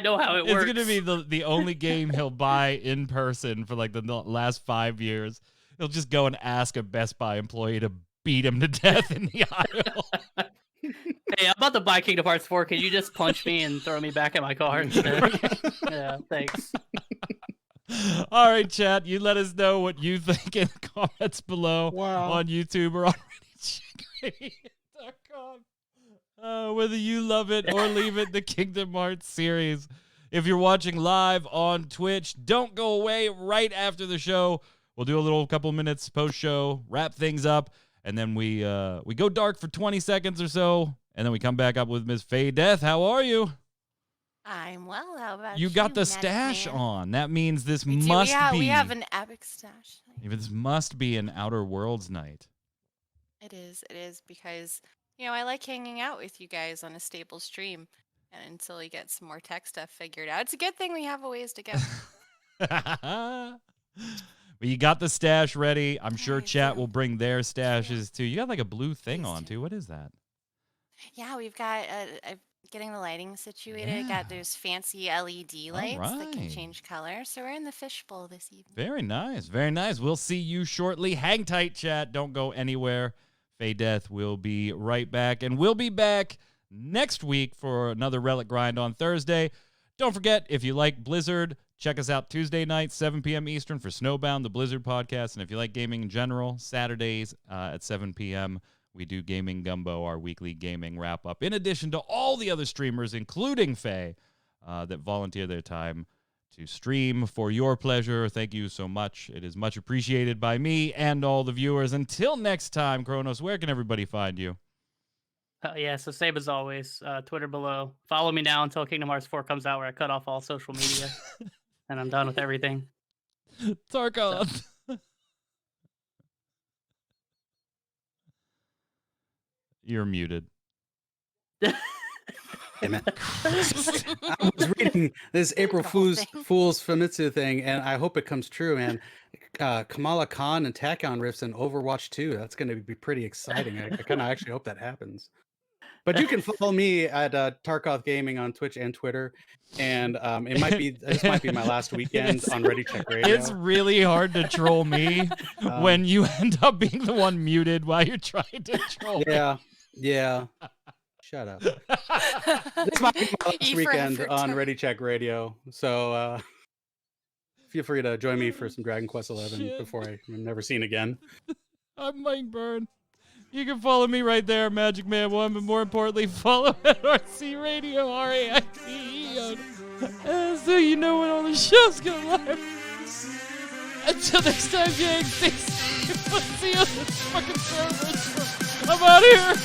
know how it works. It's gonna be the only game he'll buy in person for like the last 5 years. He'll just go and ask a Best Buy employee to beat him to death in the aisle. Hey, I'm about to buy Kingdom Hearts 4. Can you just punch me and throw me back in my car instead? Yeah, thanks. All right, chat. You let us know what you think in the comments below on YouTube or on ReadyCheckRadio.com. Whether you love it or leave it, the Kingdom Hearts series. If you're watching live on Twitch, don't go away right after the show. We'll do a couple minutes post-show, wrap things up, and then we go dark for 20 seconds or so, and then we come back up with Miss Faye Death. How are you? I'm well. How about You got the Magic stash Man? on. That means this We do. must be. We have an epic stash. This must be an Outer Worlds night. It is because, I like hanging out with you guys on a stable stream. And until we get some more tech stuff figured out. It's a good thing we have a ways to go. But you got the stash ready. I'm sure chat will bring their stashes too. You got like a blue thing on too. What is that? Yeah, we've got getting the lighting situated. Got those fancy LED lights that can change color. So we're in the fishbowl this evening. Very nice. Very nice. We'll see you shortly. Hang tight, chat. Don't go anywhere. Faye Death will be right back. And we'll be back next week for another Relic Grind on Thursday. Don't forget, if you like Blizzard, check us out Tuesday night, 7 p.m. Eastern for Snowbound, the Blizzard podcast. And if you like gaming in general, Saturdays at 7 p.m., we do Gaming Gumbo, our weekly gaming wrap-up, in addition to all the other streamers, including Faye, that volunteer their time to stream for your pleasure. Thank you so much. It is much appreciated by me and all the viewers. Until next time, Kronos, where can everybody find you? So same as always, Twitter below. Follow me now until Kingdom Hearts 4 comes out, where I cut off all social media, and I'm done with everything. Tarkon. So. You're muted. Damn it. I was reading this April Fool's Famitsu thing, and I hope it comes true, man. Kamala Khan and Takon riffs in Overwatch 2. That's going to be pretty exciting. I kind of actually hope that happens. But you can follow me at Tarkoth Gaming on Twitch and Twitter, and this might be my last weekend on Ready Check Radio. It's really hard to troll me when you end up being the one muted while you're trying to troll me. Yeah. Shut up. This might be my last weekend on Ready Check Radio, so feel free to join me for some Dragon Quest XI before I'm never seen again. I'm Mike Byrne. You can follow me right there, Magic Man 1, but more importantly, follow at RC Radio, RAITE, so you know when all the shows go live. Until next time, gang, stay safe. Let's see you on this fucking server. I'm out of here.